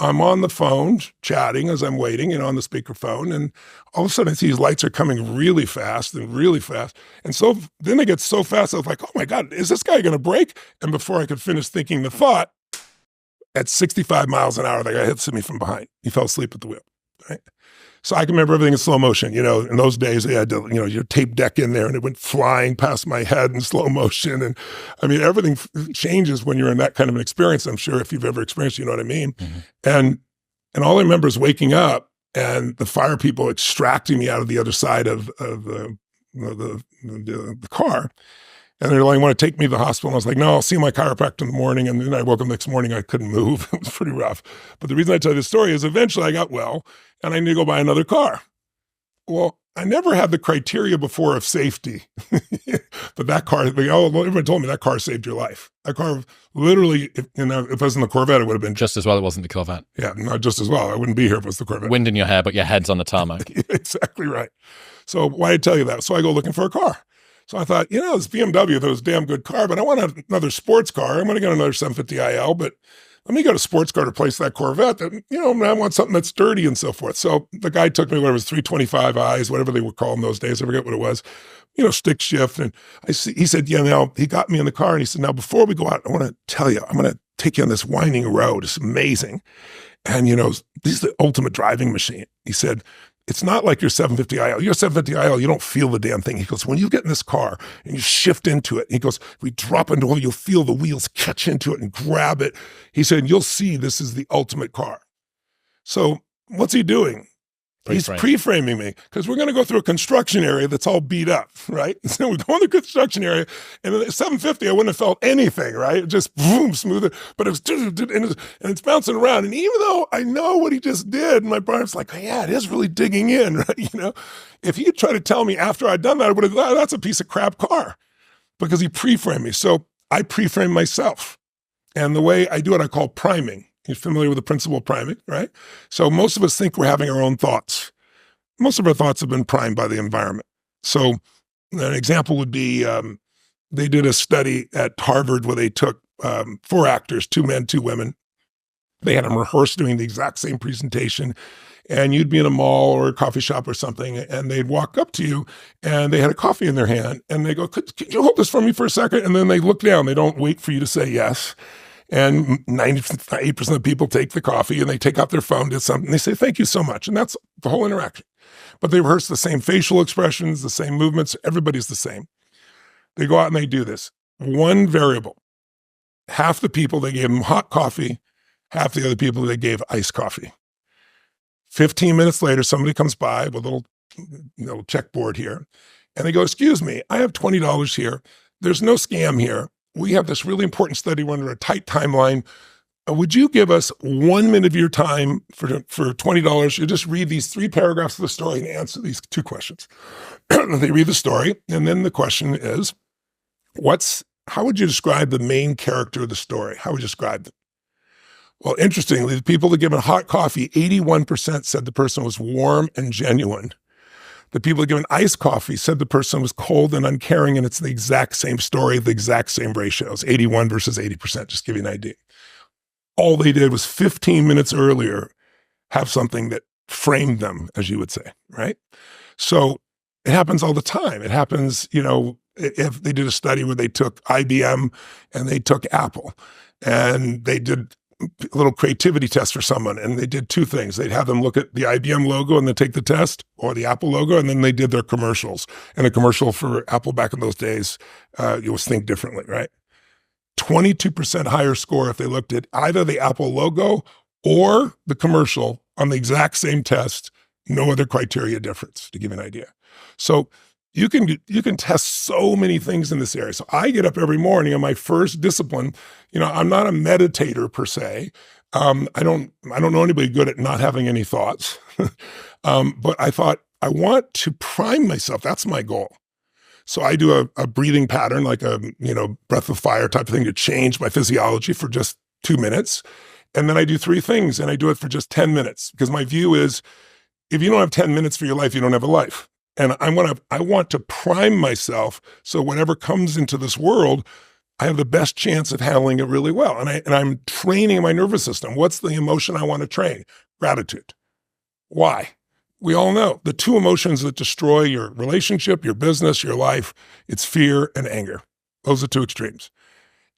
I'm on the phone chatting as I'm waiting, you know, on the speakerphone. And all of a sudden I see these lights are coming really fast and really fast. And so then they get so fast, I was like, oh my God, is this guy going to brake? And before I could finish thinking the thought, at 65 miles an hour, the guy hits me from behind. He fell asleep at the wheel, right? So I can remember everything in slow motion. You know, in those days, they had to, you know, your tape deck in there, and it went flying past my head in slow motion. And I mean, everything changes when you're in that kind of an experience. I'm sure if you've ever experienced, you know what I mean? And all I remember is waking up and the fire people extracting me out of the other side of the car. And they're like, want to take me to the hospital? And I was like, no, I'll see my chiropractor in the morning. And then I woke up the next morning, I couldn't move. It was pretty rough. But the reason I tell you this story is eventually I got well, and I need to go buy another car. Well, I never had the criteria before of safety. But that car, everybody told me that car saved your life. That car literally, if it wasn't the Corvette, it would have been. Just as well it wasn't the Corvette. Yeah, not just as well. I wouldn't be here if it was the Corvette. Wind in your hair, but your head's on the tarmac. Exactly right. So why did I tell you that? So I go looking for a car. So I thought, you know, this BMW, that was a damn good car, but I want another sports car. I'm going to get another 750iL, but let me get a sports car to replace that Corvette. That, you know, I want something that's sturdy and so forth. So the guy took me, whatever it was, 325i's, whatever they were calling those days. I forget what it was, you know, stick shift. And he said, yeah, now he got me in the car and he said, now before we go out, I want to tell you, I'm going to take you on this winding road. It's amazing. And, you know, this is the ultimate driving machine. He said, it's not like your 750iL. Your 750iL, you don't feel the damn thing. He goes, when you get in this car and you shift into it, he goes, we drop into it, you'll feel the wheels catch into it and grab it. He said, you'll see this is the ultimate car. So what's he doing? He's pre-framing me, because we're going to go through a construction area that's all beat up, right? So we go in the construction area, and at 750, I wouldn't have felt anything, right? It just boom, smoother, but it was, and it's bouncing around. And even though I know what he just did, my brain's like, oh, yeah, it is really digging in, right? You know, if he had tried to tell me after I'd done that, I would have thought, that's a piece of crap car, because he pre-framed me. So I pre-frame myself. And the way I do it, I call priming. You're familiar with the principle of priming, right? So most of us think we're having our own thoughts. Most of our thoughts have been primed by the environment. So an example would be they did a study at Harvard where they took 4 actors, 2 men, 2 women. They had them rehearse doing the exact same presentation. And you'd be in a mall or a coffee shop or something, and they'd walk up to you, and they had a coffee in their hand. And they go, could you hold this for me for a second? And then they look down. They don't wait for you to say yes. And 98% of people take the coffee, and they take out their phone, did something, and they say, thank you so much. And that's the whole interaction. But they rehearse the same facial expressions, the same movements. Everybody's the same. They go out and they do this. One variable. Half the people, they gave them hot coffee. Half the other people, they gave iced coffee. 15 minutes later, somebody comes by with a little checkboard here. And they go, excuse me, I have $20 here. There's no scam here. We have this really important study. We're under a tight timeline. Would you give us 1 minute of your time for $20? You just read these 3 paragraphs of the story and answer these 2 questions. They read the story, and then the question is, how would you describe the main character of the story? How would you describe them? Well, interestingly, the people that given hot coffee, 81% said the person was warm and genuine. The people that given iced coffee said the person was cold and uncaring, and it's the exact same story, the exact same ratios, 81 versus 80%, just to give you an idea. All they did was 15 minutes earlier have something that framed them, as you would say, right? So it happens all the time. It happens, you know, if they did a study where they took IBM and they took Apple, and they did a little creativity test for someone, and they did 2 things. They'd have them look at the IBM logo and then take the test, or the Apple logo, and then they did their commercials. And a commercial for Apple back in those days, you always think differently, right? 22% higher score if they looked at either the Apple logo or the commercial on the exact same test No other criteria difference, to give you an idea. So you can test so many things in this area. So I get up every morning, and my first discipline, I'm not a meditator per se. I don't know anybody good at not having any thoughts. But I thought, I want to prime myself. That's my goal. So I do a breathing pattern, like a, breath of fire type of thing to change my physiology for just 2 minutes. And then I do 3 things, and I do it for just 10 minutes, because my view is, if you don't have 10 minutes for your life, you don't have a life. And I want to prime myself so whatever comes into this world, I have the best chance of handling it really well. And I'm training my nervous system. What's the emotion I want to train? Gratitude. Why? We all know the 2 emotions that destroy your relationship, your business, your life, it's fear and anger. Those are 2 extremes.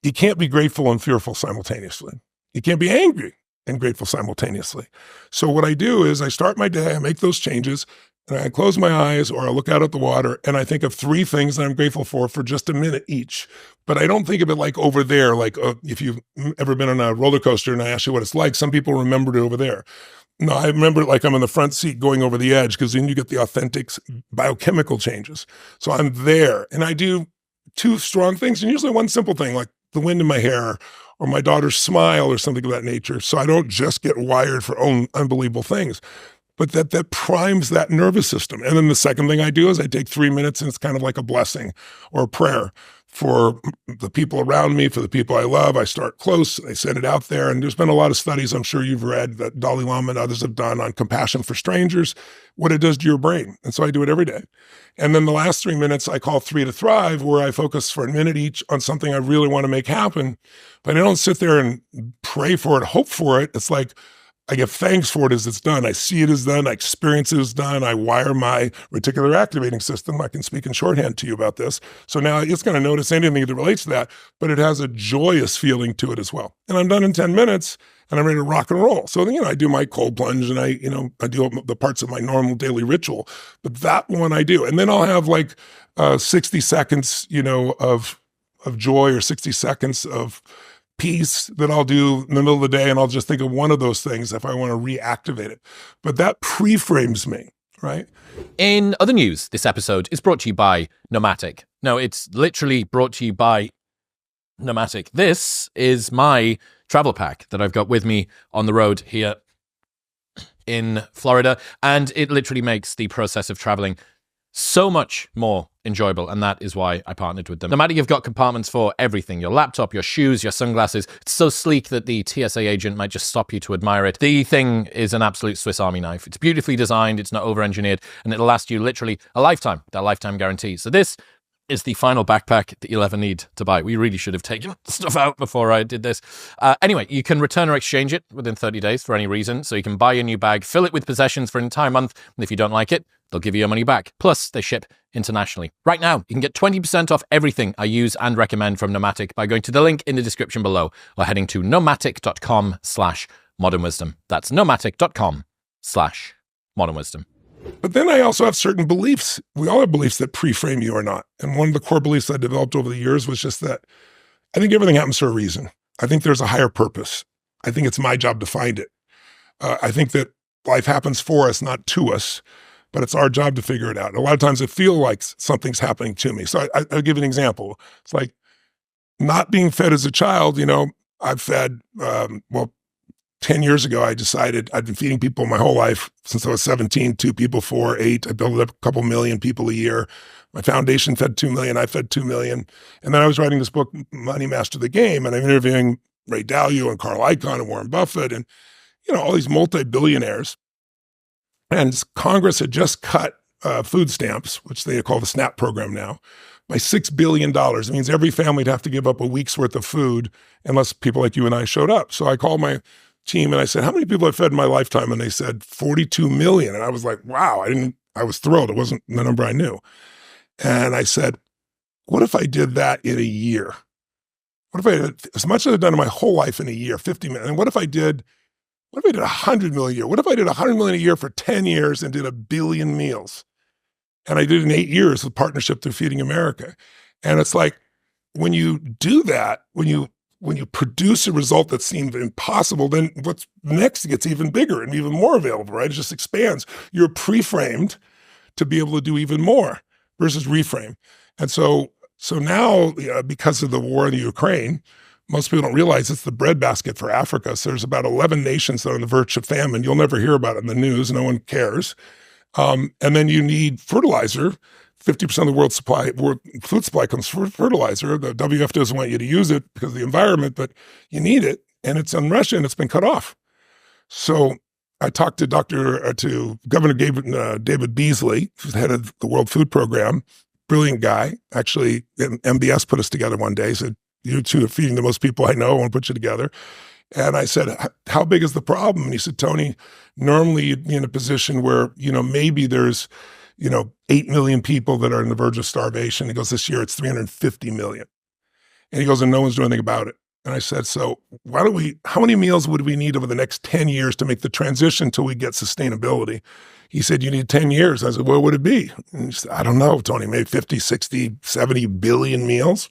You can't be grateful and fearful simultaneously. You can't be angry and grateful simultaneously. So what I do is I start my day, I make those changes, and I close my eyes or I look out at the water, and I think of 3 things that I'm grateful for just a minute each. But I don't think of it like over there, like if you've ever been on a roller coaster and I ask you what it's like, some people remember it over there. No, I remember it like I'm in the front seat going over the edge, because then you get the authentic biochemical changes. So I'm there, and I do 2 strong things, and usually 1 simple thing, like the wind in my hair or my daughter's smile or something of that nature. So I don't just get wired for unbelievable things, but that primes that nervous system. And then the second thing I do is I take 3 minutes, and it's kind of like a blessing or a prayer for the people around me, for the people I love. I start close, I send it out there. And there's been a lot of studies I'm sure you've read that Dalai Lama and others have done on compassion for strangers, what it does to your brain. And so I do it every day. And then the last 3 minutes I call 3 to Thrive, where I focus for a minute each on something I really want to make happen. But I don't sit there and pray for it, hope for it. It's like, I give thanks for it as it's done. I see it as done. I experience it as done. I wire my reticular activating system. I can speak in shorthand to you about this. So now it's going to notice anything that relates to that, but it has a joyous feeling to it as well. And I'm done in 10 minutes, and I'm ready to rock and roll. So, I do my cold plunge, and I do the parts of my normal daily ritual, but that one I do. And then I'll have like 60 seconds, of joy, or 60 seconds of piece that I'll do in the middle of the day, and I'll just think of one of those things if I want to reactivate it. But that pre-frames me, right? In other news, this episode is brought to you by Nomadic. No, it's literally brought to you by Nomadic. This is my travel pack that I've got with me on the road here in Florida, and it literally makes the process of traveling so much more enjoyable, and that is why I partnered with them. No matter, you've got compartments for everything: your laptop, your shoes, your sunglasses. It's so sleek that the TSA agent might just stop you to admire it. The thing is an absolute Swiss Army knife. It's beautifully designed, it's not over-engineered, and it'll last you literally a lifetime, that lifetime guarantee. So this is the final backpack that you'll ever need to buy. We really should have taken stuff out before I did this. Anyway, you can return or exchange it within 30 days for any reason. So you can buy a new bag, fill it with possessions for an entire month, and if you don't like it, they'll give you your money back. Plus, they ship internationally. Right now, you can get 20% off everything I use and recommend from Nomadic by going to the link in the description below, or heading to nomadic.com/modernwisdom. That's nomadic.com/modernwisdom. But then I also have certain beliefs. We all have beliefs that pre-frame you or not. And one of the core beliefs I developed over the years was just that I think everything happens for a reason. I think there's a higher purpose. I think it's my job to find it. I think that life happens for us, not to us, but it's our job to figure it out. And a lot of times I feel like something's happening to me. So I'll give an example. It's like not being fed as a child. I've fed, 10 years ago, I decided I'd been feeding people my whole life since I was 17, 2 people, 4, 8. I built up a couple million people a year. My foundation fed 2 million. I fed 2 million. And then I was writing this book, Money Master the Game, and I'm interviewing Ray Dalio and Carl Icahn and Warren Buffett and, all these multi-billionaires. And Congress had just cut food stamps, which they call the SNAP program now, by $6 billion. It means every family would have to give up a week's worth of food unless people like you and I showed up. So I called my team and I said, how many people I've fed in my lifetime? And they said 42 million. And I was like, wow, I was thrilled. It wasn't the number I knew. And I said, what if I did that in a year? What if I did as much as I've done in my whole life in a year, 50 million? And what if I did 100 million a year? What if I did 100 million a year for 10 years and did 1 billion meals? And I did it in 8 years with partnership through Feeding America. And it's like, when you do that, when you when you produce a result that seemed impossible, then what's next gets even bigger and even more available, right? It just expands. You're pre-framed to be able to do even more versus reframe. And so now, because of the war in the Ukraine, most people don't realize it's the breadbasket for Africa. So there's about 11 nations that are on the verge of famine. You'll never hear about it in the news. No one cares. And then you need fertilizer. 50% of the world food supply comes from fertilizer. The WF doesn't want you to use it because of the environment, but you need it. And it's in Russia and it's been cut off. So I talked to Governor David Beasley, who's the head of the World Food Program, brilliant guy. Actually, MBS put us together one day. He said, you two are feeding the most people I know. I want to put you together. And I said, how big is the problem? And he said, Tony, normally you'd be in a position where, maybe there's, 8 million people that are on the verge of starvation. He goes, this year it's 350 million. And he goes, and no one's doing anything about it. And I said, so how many meals would we need over the next 10 years to make the transition till we get sustainability? He said, you need 10 years. I said, what would it be? And he said, I don't know, Tony, maybe 50, 60, 70 billion meals.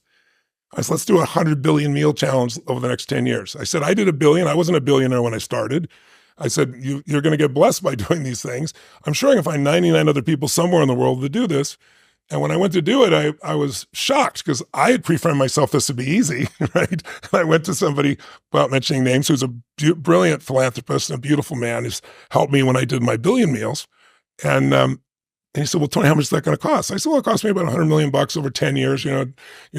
I said, let's do a 100 billion meal challenge over the next 10 years. I said, I did 1 billion. I wasn't a billionaire when I started. I said, you're going to get blessed by doing these things. I'm sure I can find 99 other people somewhere in the world to do this. And when I went to do it, I was shocked because I had pre-framed myself this would be easy, right? And I went to somebody, without mentioning names, who's a brilliant philanthropist and a beautiful man who's helped me when I did my billion meals. And he said, well, Tony, how much is that going to cost? I said, well, it cost me about $100 million over 10 years. You're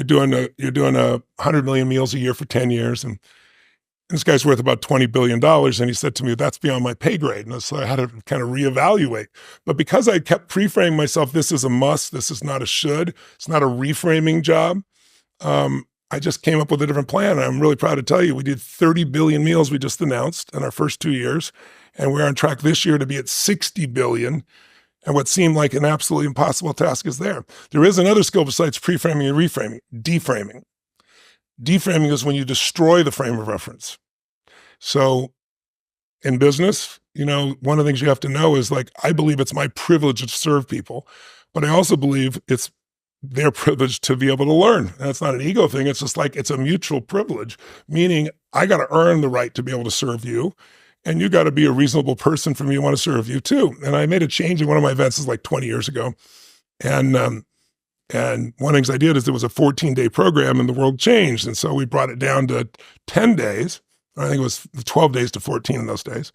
doing 100 million meals a year for 10 years. And this guy's worth about $20 billion. And he said to me, that's beyond my pay grade. And so I had to kind of reevaluate. But because I kept pre-framing myself, this is a must, this is not a should, it's not a reframing job, I just came up with a different plan. And I'm really proud to tell you, we did 30 billion meals we just announced in our first 2 years. And we're on track this year to be at 60 billion. And what seemed like an absolutely impossible task is there. There is another skill besides pre-framing and reframing, deframing. Deframing is when you destroy the frame of reference. So in business, one of the things you have to know is I believe it's my privilege to serve people, but I also believe it's their privilege to be able to learn. And it's not an ego thing. It's just it's a mutual privilege, meaning I got to earn the right to be able to serve you. And you got to be a reasonable person for me to want to serve you too. And I made a change in one of my events 20 years ago. And one of the things I did is there was a 14-day program and the world changed. And so we brought it down to 10 days. I think it was 12 days to 14 in those days.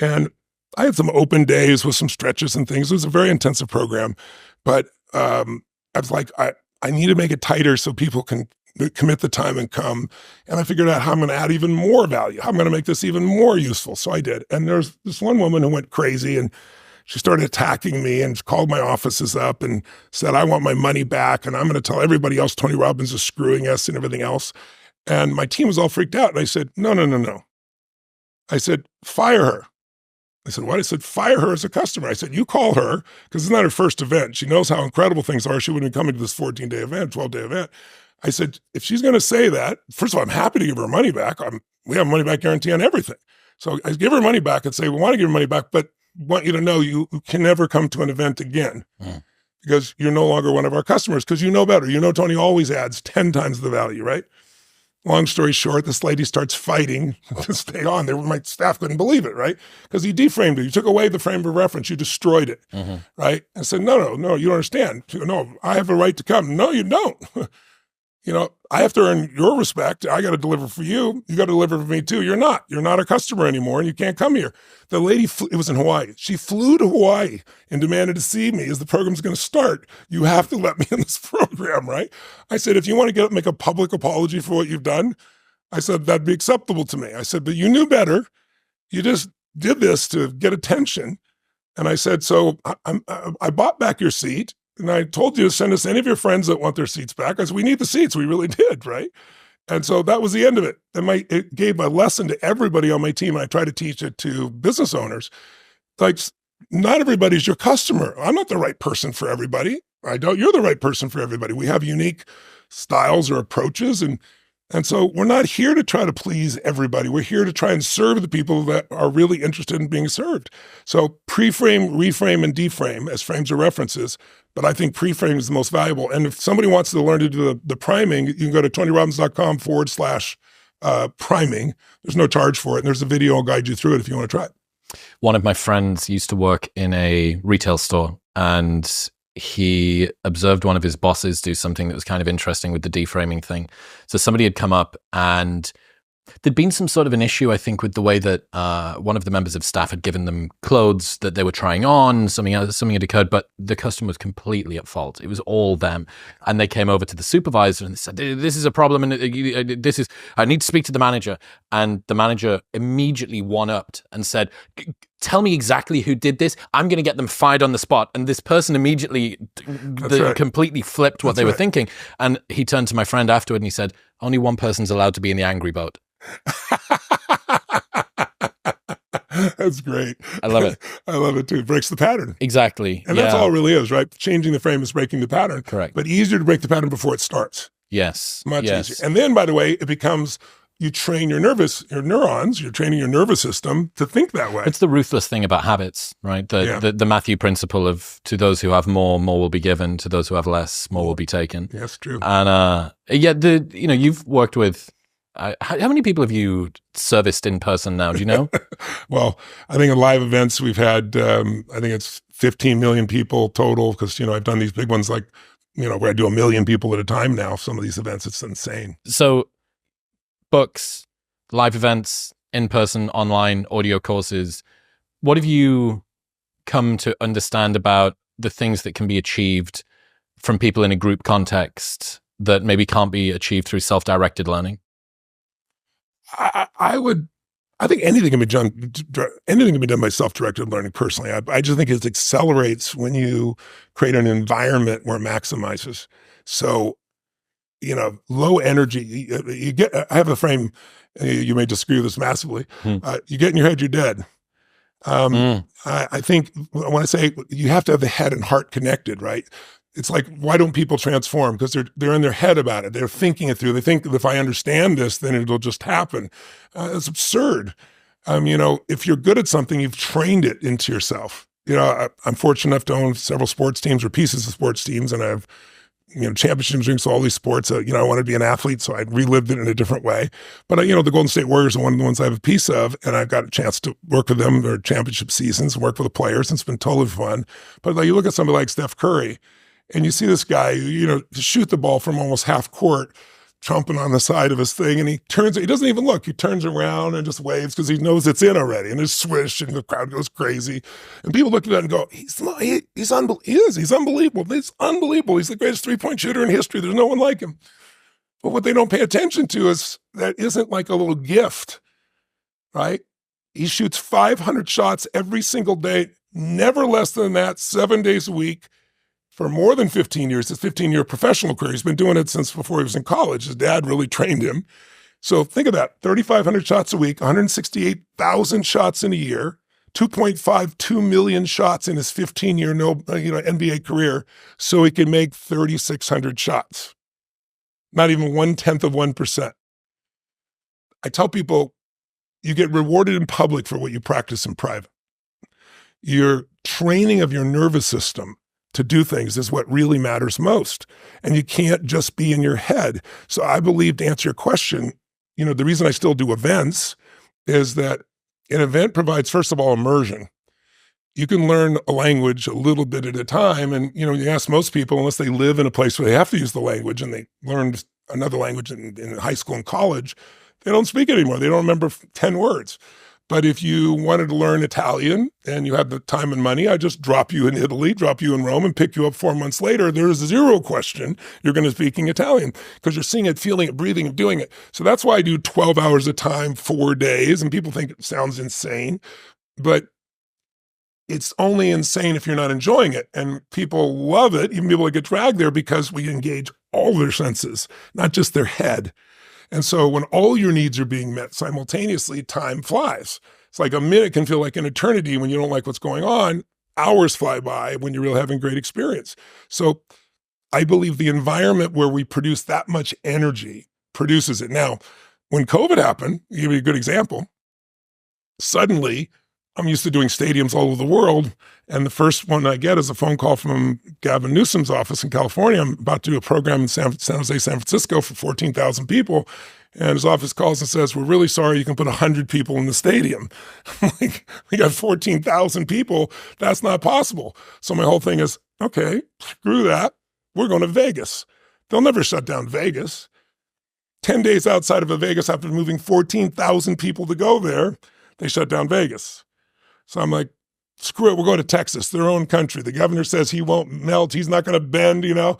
And I had some open days with some stretches and things. It was a very intensive program. But I was I need to make it tighter so people can commit the time and come. And I figured out how I'm going to add even more value, how I'm going to make this even more useful. So I did. And there's this one woman who went crazy and she started attacking me and called my offices up and said, I want my money back. And I'm going to tell everybody else Tony Robbins is screwing us and everything else. And my team was all freaked out. And I said, no. I said, fire her. I said, what? I said, fire her as a customer. I said, you call her because it's not her first event. She knows how incredible things are. She wouldn't be coming to this 14-day event, 12-day event. I said, if she's going to say that, first of all, I'm happy to give her money back. We have a money back guarantee on everything. So I give her money back and say, we want to give her money back, but want you to know you can never come to an event again because you're no longer one of our customers because you know better. Tony always adds 10 times the value, right? Long story short, this lady starts fighting to stay on there. My staff couldn't believe it, right? Because he deframed it. You took away the frame of reference. You destroyed it, right? And said, no, you don't understand. No, I have a right to come. No, you don't. I have to earn your respect. I got to deliver for you. You got to deliver for me too. You're not a customer anymore and you can't come here. The lady, it was in Hawaii. She flew to Hawaii and demanded to see me as the program's going to start. You have to let me in this program, right? I said, if you want to get up, make a public apology for what you've done, I said, that'd be acceptable to me. I said, but you knew better. You just did this to get attention. And I said, so I bought back your seat. And I told you to send us any of your friends that want their seats back. I said, we need the seats. We really did, right? And so that was the end of it. And it gave my lesson to everybody on my team. And I try to teach it to business owners. Not everybody's your customer. I'm not the right person for everybody. You're the right person for everybody. We have unique styles or approaches. And so we're not here to try to please everybody. We're here to try and serve the people that are really interested in being served. So pre-frame, reframe, and deframe as frames or references. But I think pre-frame is the most valuable. And if somebody wants to learn to do the priming, you can go to tonyrobbins.com priming. There's no charge for it. And there's a video I'll guide you through it if you want to try it. One of my friends used to work in a retail store, and he observed one of his bosses do something that was kind of interesting with the deframing thing. So somebody had come up, and there'd been some sort of an issue, I think, with the way that one of the members of staff had given them clothes that they were trying on. Something had occurred, but the customer was completely at fault. It was all them. And they came over to the supervisor and they said, "This is a problem, and I need to speak to the manager." And the manager immediately one-upped and said, "Tell me exactly who did this. I'm going to get them fired on the spot." And this person immediately completely flipped what they were thinking. And he turned to my friend afterward and he said, "Only one person's allowed to be in the angry boat." That's great. I love it. I love it too. It breaks the pattern. Exactly. And that's all it really is, right? Changing the frame is breaking the pattern. Correct. But easier to break the pattern before it starts. Yes. Much easier. And then, by the way, it becomes, you train your neurons, you're training your nervous system to think that way. It's the ruthless thing about habits, right? The Matthew principle of, to those who have more will be given. To those who have less, more will be taken. Yes, true. And you've worked with, how many people have you serviced in person now? Do you know? Well, I think in live events we've had, I think it's 15 million people total, because, I've done these big ones like, where I do 1 million people at a time now. Some of these events, it's insane. So books, live events, in-person, online, audio courses, what have you come to understand about the things that can be achieved from people in a group context that maybe can't be achieved through self-directed learning? I think anything can be done by self-directed learning. Personally, I just think it accelerates when you create an environment where it maximizes. So, low energy. I have a frame. You may disagree with this massively. You get in your head, you're dead. I think when I say you have to have the head and heart connected, right? It's like, why don't people transform? Because they're in their head about it. They're thinking it through. They think that if I understand this, then it'll just happen. It's absurd. If you're good at something, you've trained it into yourself. I'm fortunate enough to own several sports teams or pieces of sports teams, and I have, championship drinks, all these sports. I wanted to be an athlete, so I relived it in a different way. But, the Golden State Warriors are one of the ones I have a piece of, and I've got a chance to work with them their championship seasons, work with the players, and it's been totally fun. But you look at somebody like Steph Curry, and you see this guy, shoot the ball from almost half court, trumping on the side of his thing, and he doesn't even look. He turns around and just waves because he knows it's in already, and there's swish, and the crowd goes crazy. And people look at that and go, he's unbelievable. He's unbelievable. He's unbelievable. He's the greatest three-point shooter in history. There's no one like him. But what they don't pay attention to is that isn't like a little gift, right? He shoots 500 shots every single day, never less than that, 7 days a week, for more than 15 years. His 15-year professional career. He's been doing it since before he was in college. His dad really trained him. So think of that, 3,500 shots a week, 168,000 shots in a year, 2.52 million shots in his 15-year NBA career, so he can make 3,600 shots. Not even 0.1%. I tell people, you get rewarded in public for what you practice in private. Your training of your nervous system to do things is what really matters most. And you can't just be in your head. So I believe, to answer your question, the reason I still do events is that an event provides, first of all, immersion. You can learn a language a little bit at a time. And, you ask most people, unless they live in a place where they have to use the language and they learned another language in high school and college, they don't speak it anymore. They don't remember 10 words. But if you wanted to learn Italian and you have the time and money, I just drop you in Italy, drop you in Rome, and pick you up 4 months later. There's zero question you're going to be speaking Italian because you're seeing it, feeling it, breathing it, doing it. So that's why I do 12 hours a time, 4 days, and people think it sounds insane. But it's only insane if you're not enjoying it. And people love it, even people that get dragged there, because we engage all their senses, not just their head. And so when all your needs are being met simultaneously, time flies. It's like a minute can feel like an eternity when you don't like what's going on. Hours fly by when you're really having great experience. So I believe the environment where we produce that much energy produces it. Now, when COVID happened, I'll give you a good example. Suddenly, I'm used to doing stadiums all over the world. And the first one I get is a phone call from Gavin Newsom's office in California. I'm about to do a program in San Jose, San Francisco for 14,000 people. And his office calls and says, we're really sorry, you can put 100 people in the stadium. I'm like, we got 14,000 people. That's not possible. So my whole thing is, okay, screw that. We're going to Vegas. They'll never shut down Vegas. 10 days outside of Vegas, after moving 14,000 people to go there, they shut down Vegas. So I'm like, screw it, we're going to Texas, their own country. The governor says he won't melt, he's not going to bend, you know.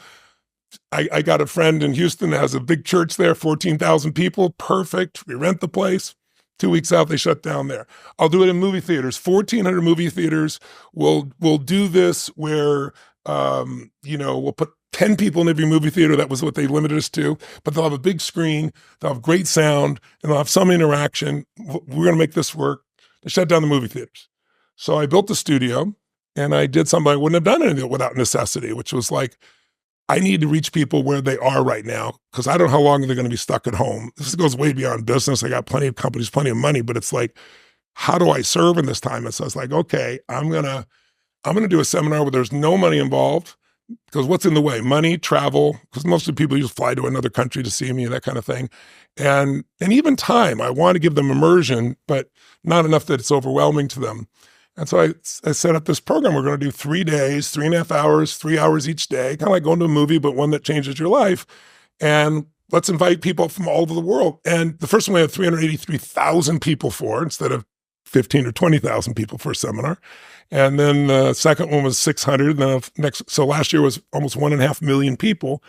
I got a friend in Houston that has a big church there, 14,000 people, perfect. We rent the place. 2 weeks out, they shut down there. I'll do it in movie theaters, 1,400 movie theaters. We'll do this where, we'll put 10 people in every movie theater. That was what they limited us to. But they'll have a big screen, they'll have great sound, and they'll have some interaction. We're going to make this work. They shut down the movie theaters. So I built the studio, and I did something I wouldn't have done anything without necessity, which was like, I need to reach people where they are right now, because I don't know how long they're going to be stuck at home. This goes way beyond business. I got plenty of companies, plenty of money, but it's like, how do I serve in this time? And so it's like, okay, I'm gonna do a seminar where there's no money involved, because what's in the way? Money, travel, because most of the people just fly to another country to see me, that kind of thing. And even time. I want to give them immersion, but not enough that it's overwhelming to them. And so I set up this program. We're going to do 3 days, 3.5 hours, 3 hours each day, kind of like going to a movie, but one that changes your life. And let's invite people from all over the world. And the first one we had 383,000 people for, instead of 15 or 20,000 people for a seminar. And then the second one was 600. And then so last year was almost 1.5 million people.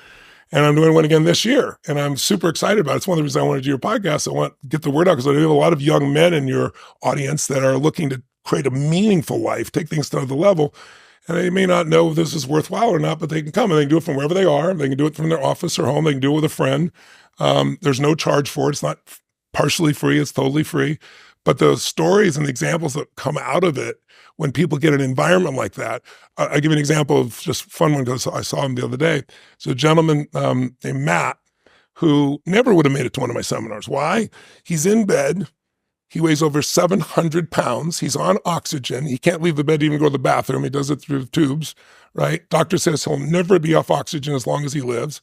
And I'm doing one again this year. And I'm super excited about it. It's one of the reasons I want to do your podcast. I want to get the word out, because I have a lot of young men in your audience that are looking to create a meaningful life, take things to another level. And they may not know if this is worthwhile or not, but they can come and they can do it from wherever they are. They can do it from their office or home. They can do it with a friend. There's no charge for it. It's not partially free. It's totally free. But the stories and the examples that come out of it, when people get an environment like that, I give you an example of just a fun one, because I saw him the other day. So a gentleman named Matt, who never would have made it to one of my seminars. Why? He's in bed. He weighs over 700 pounds. He's on oxygen. He can't leave the bed to even go to the bathroom. He does it through tubes, right? Doctor says he'll never be off oxygen as long as he lives.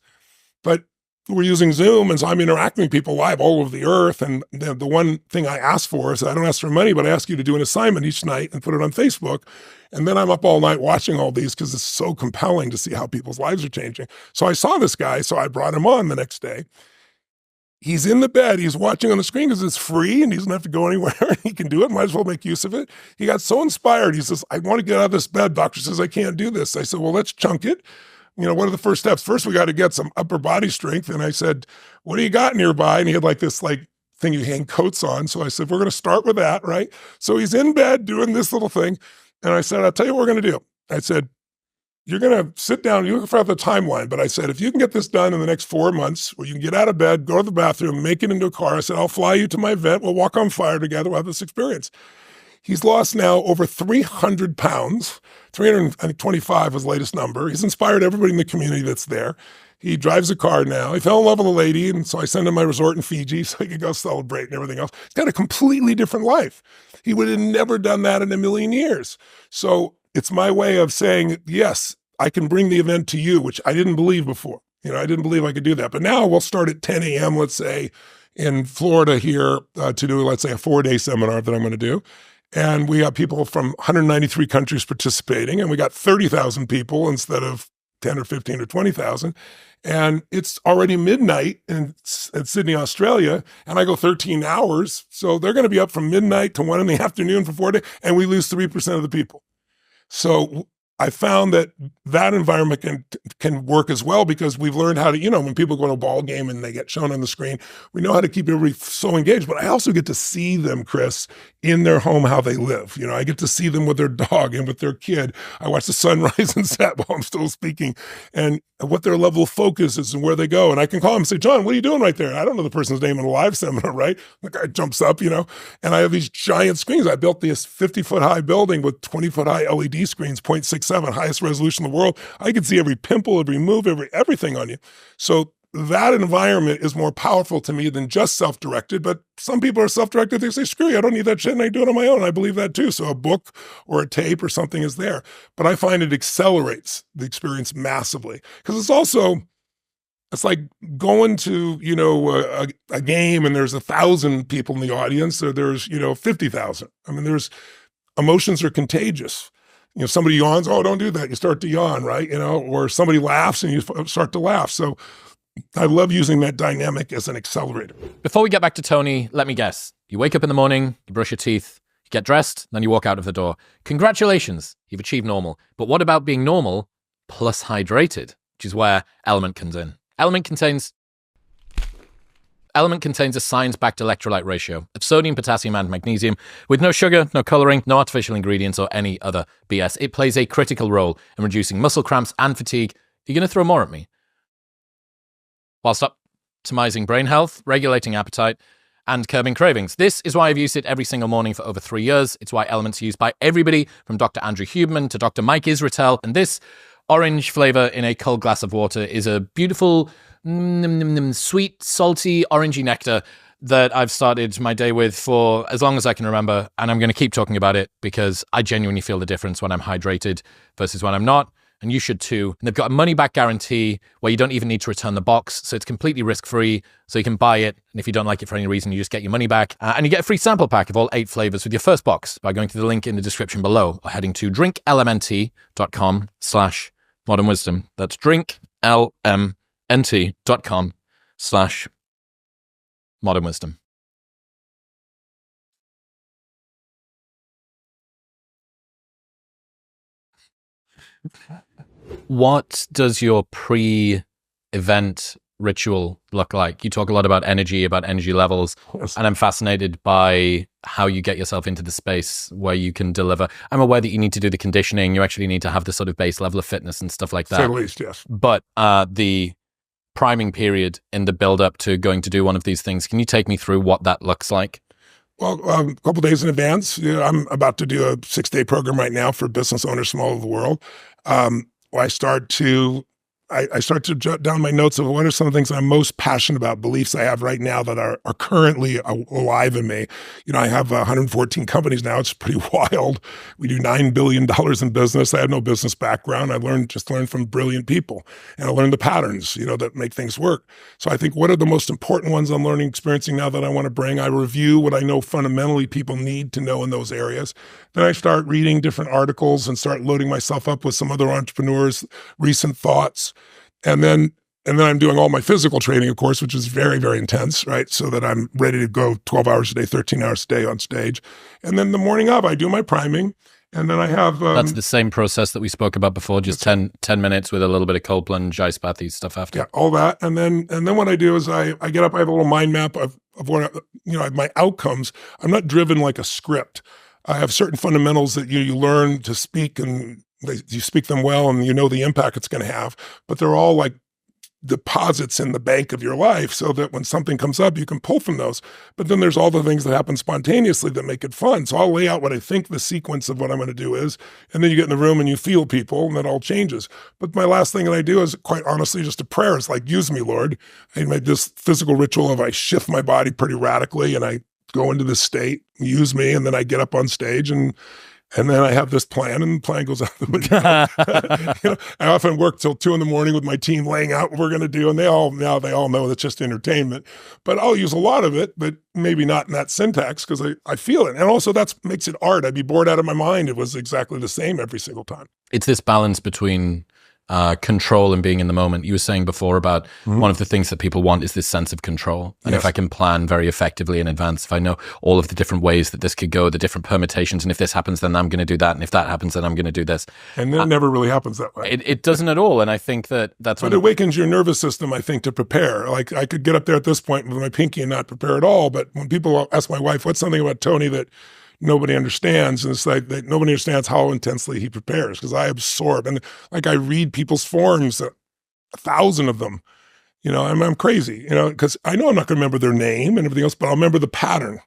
But we're using Zoom, and so I'm interacting with people live all over the earth. And the one thing I ask for is, I don't ask for money, but I ask you to do an assignment each night and put it on Facebook. And then I'm up all night watching all these, because it's so compelling to see how people's lives are changing. So I saw this guy, so I brought him on the next day. He's in the bed. He's watching on the screen because it's free and he doesn't have to go anywhere. He can do it. Might as well make use of it. He got so inspired. He says, I want to get out of this bed. Doctor says, I can't do this. I said, well, let's chunk it. What are the first steps? First, we got to get some upper body strength. And I said, what do you got nearby? And he had like this thing you hang coats on. So I said, we're going to start with that, right? So he's in bed doing this little thing. And I said, I'll tell you what we're going to do. I said, you're going to sit down, you look for the timeline. But I said, if you can get this done in the next 4 months, where you can get out of bed, go to the bathroom, make it into a car, I said, I'll fly you to my event. We'll walk on fire together. We'll have this experience. He's lost now over 300 pounds. 325 was the latest number. He's inspired everybody in the community that's there. He drives a car now. He fell in love with a lady, and so I sent him my resort in Fiji so he could go celebrate and everything else. He's got a completely different life. He would have never done that in a million years. So it's my way of saying, yes, I can bring the event to you, which I didn't believe before. I didn't believe I could do that. But now we'll start at 10 a.m., let's say, in Florida here to do, let's say, a 4-day seminar that I'm going to do. And we have people from 193 countries participating, and we got 30,000 people instead of 10 or 15 or 20,000. And it's already midnight in Sydney, Australia, and I go 13 hours. So they're going to be up from midnight to 1 in the afternoon for 4 days, and we lose 3% of the people. So I found that environment can work as well, because we've learned how to, when people go to a ball game and they get shown on the screen, we know how to keep everybody so engaged. But I also get to see them, Chris, in their home, how they live. I get to see them with their dog and with their kid. I watch the sun rise and set while I'm still speaking, and what their level of focus is and where they go. And I can call them and say, John, what are you doing right there? I don't know the person's name in a live seminar, right? The guy jumps up, and I have these giant screens. I built this 50-foot high building with 20-foot high LED screens, 0.67, highest resolution in the world. I can see every pimple, every move, everything on you. So that environment is more powerful to me than just self-directed. But some people are self-directed. They say, screw you, I don't need that shit, and I do it on my own. I believe that too. So a book or a tape or something is there. But I find it accelerates the experience massively. Because it's like going to, a game and there's 1,000 people in the audience, or there's, 50,000. I mean, emotions are contagious. Somebody yawns, oh, don't do that. You start to yawn, right? Or somebody laughs and you start to laugh. So I love using that dynamic as an accelerator. Before we get back to Tony, let me guess. You wake up in the morning, you brush your teeth, you get dressed, then you walk out of the door. Congratulations, you've achieved normal. But what about being normal plus hydrated, which is where Element comes in? Element contains a science-backed electrolyte ratio of sodium, potassium, and magnesium with no sugar, no coloring, no artificial ingredients, or any other BS. It plays a critical role in reducing muscle cramps and fatigue. You're going to throw more at me. Whilst optimizing brain health, regulating appetite, and curbing cravings. This is why I've used it every single morning for over 3 years. It's why Element's used by everybody from Dr. Andrew Huberman to Dr. Mike Israetel. And this orange flavor in a cold glass of water is a beautiful, sweet, salty, orangey nectar that I've started my day with for as long as I can remember. And I'm going to keep talking about it because I genuinely feel the difference when I'm hydrated versus when I'm not. And you should too. And they've got a money-back guarantee where you don't even need to return the box. So it's completely risk-free. So you can buy it. And if you don't like it for any reason, you just get your money back. And you get a free sample pack of all 8 flavors with your first box by going to the link in the description below or heading to drinklmnt.com/modern wisdom. That's drinklmnt.com/modern wisdom. What does your pre-event ritual look like? You talk a lot about energy levels, and I'm fascinated by how you get yourself into the space where you can deliver. I'm aware that you need to do the conditioning. You actually need to have the sort of base level of fitness and stuff like that. At least, yes. But the priming period in the build-up to going to do one of these things, can you take me through what that looks like? Well, a couple days in advance. I'm about to do a 6-day program right now for business owners from all over the world. I start to jot down my notes of what are some of the things I'm most passionate about, beliefs I have right now that are currently alive in me. I have 114 companies now. It's pretty wild. We do $9 billion in business. I have no business background. I learned from brilliant people, and I learned the patterns, that make things work. So I think what are the most important ones I'm learning, experiencing now that I want to bring? I review what I know fundamentally people need to know in those areas. Then I start reading different articles and start loading myself up with some other entrepreneurs' recent thoughts. And then I'm doing all my physical training, of course, which is very, very intense, right? So that I'm ready to go 12 hours a day, 13 hours a day on stage. And then the morning of, I do my priming. And then I have... That's the same process that we spoke about before, just 10 minutes with a little bit of cold plunge, ice bath, stuff after. Yeah, all that. And then what I do is I get up, I have a little mind map of what, my outcomes. I'm not driven like a script. I have certain fundamentals that you learn to speak, and you speak them well, and you know the impact it's going to have. But they're all like deposits in the bank of your life, so that when something comes up, you can pull from those. But then there's all the things that happen spontaneously that make it fun. So I'll lay out what I think the sequence of what I'm going to do is, and then you get in the room and you feel people, and that all changes. But my last thing that I do is, quite honestly, just a prayer. It's like, use me, Lord. I made this physical ritual of I shift my body pretty radically, and I go into this state, use me, and then I get up on stage, and then I have this plan, and the plan goes out the window. I often work till 2 a.m. with my team laying out what we're going to do, and they all know it's just entertainment. But I'll use a lot of it, but maybe not in that syntax, because I feel it. And also that makes it art. I'd be bored out of my mind. It was exactly the same every single time. It's this balance between control and being in the moment. You were saying before about one of the things that people want is this sense of control. And if I can plan very effectively in advance, if I know all of the different ways that this could go, the different permutations, and if this happens, then I'm going to do that. And if that happens, then I'm going to do this. And then it never really happens that way. It doesn't at all. And I think that's But it awakens your nervous system, I think, to prepare. Like I could get up there at this point with my pinky and not prepare at all. But when people ask my wife, what's something about Tony that nobody understands, and it's like that nobody understands how intensely he prepares, because I absorb, and like I read people's forms, 1,000 of them, I'm crazy, because I know I'm not going to remember their name and everything else, but I'll remember the pattern.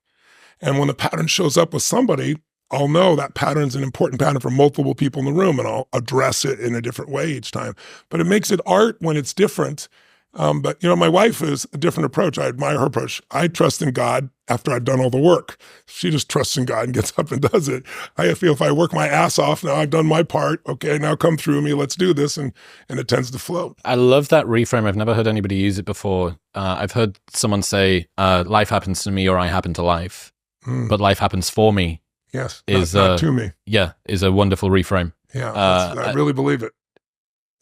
And when the pattern shows up with somebody, I'll know that pattern's an important pattern for multiple people in the room, and I'll address it in a different way each time. But it makes it art when it's different. But, my wife is a different approach. I admire her approach. I trust in God after I've done all the work. She just trusts in God and gets up and does it. I feel if I work my ass off, now I've done my part. Okay, now come through me. Let's do this. And it tends to flow. I love that reframe. I've never heard anybody use it before. I've heard someone say, life happens to me or I happen to life. But life happens for me. Yes, not to me. Yeah, is a wonderful reframe. Yeah, I really believe it.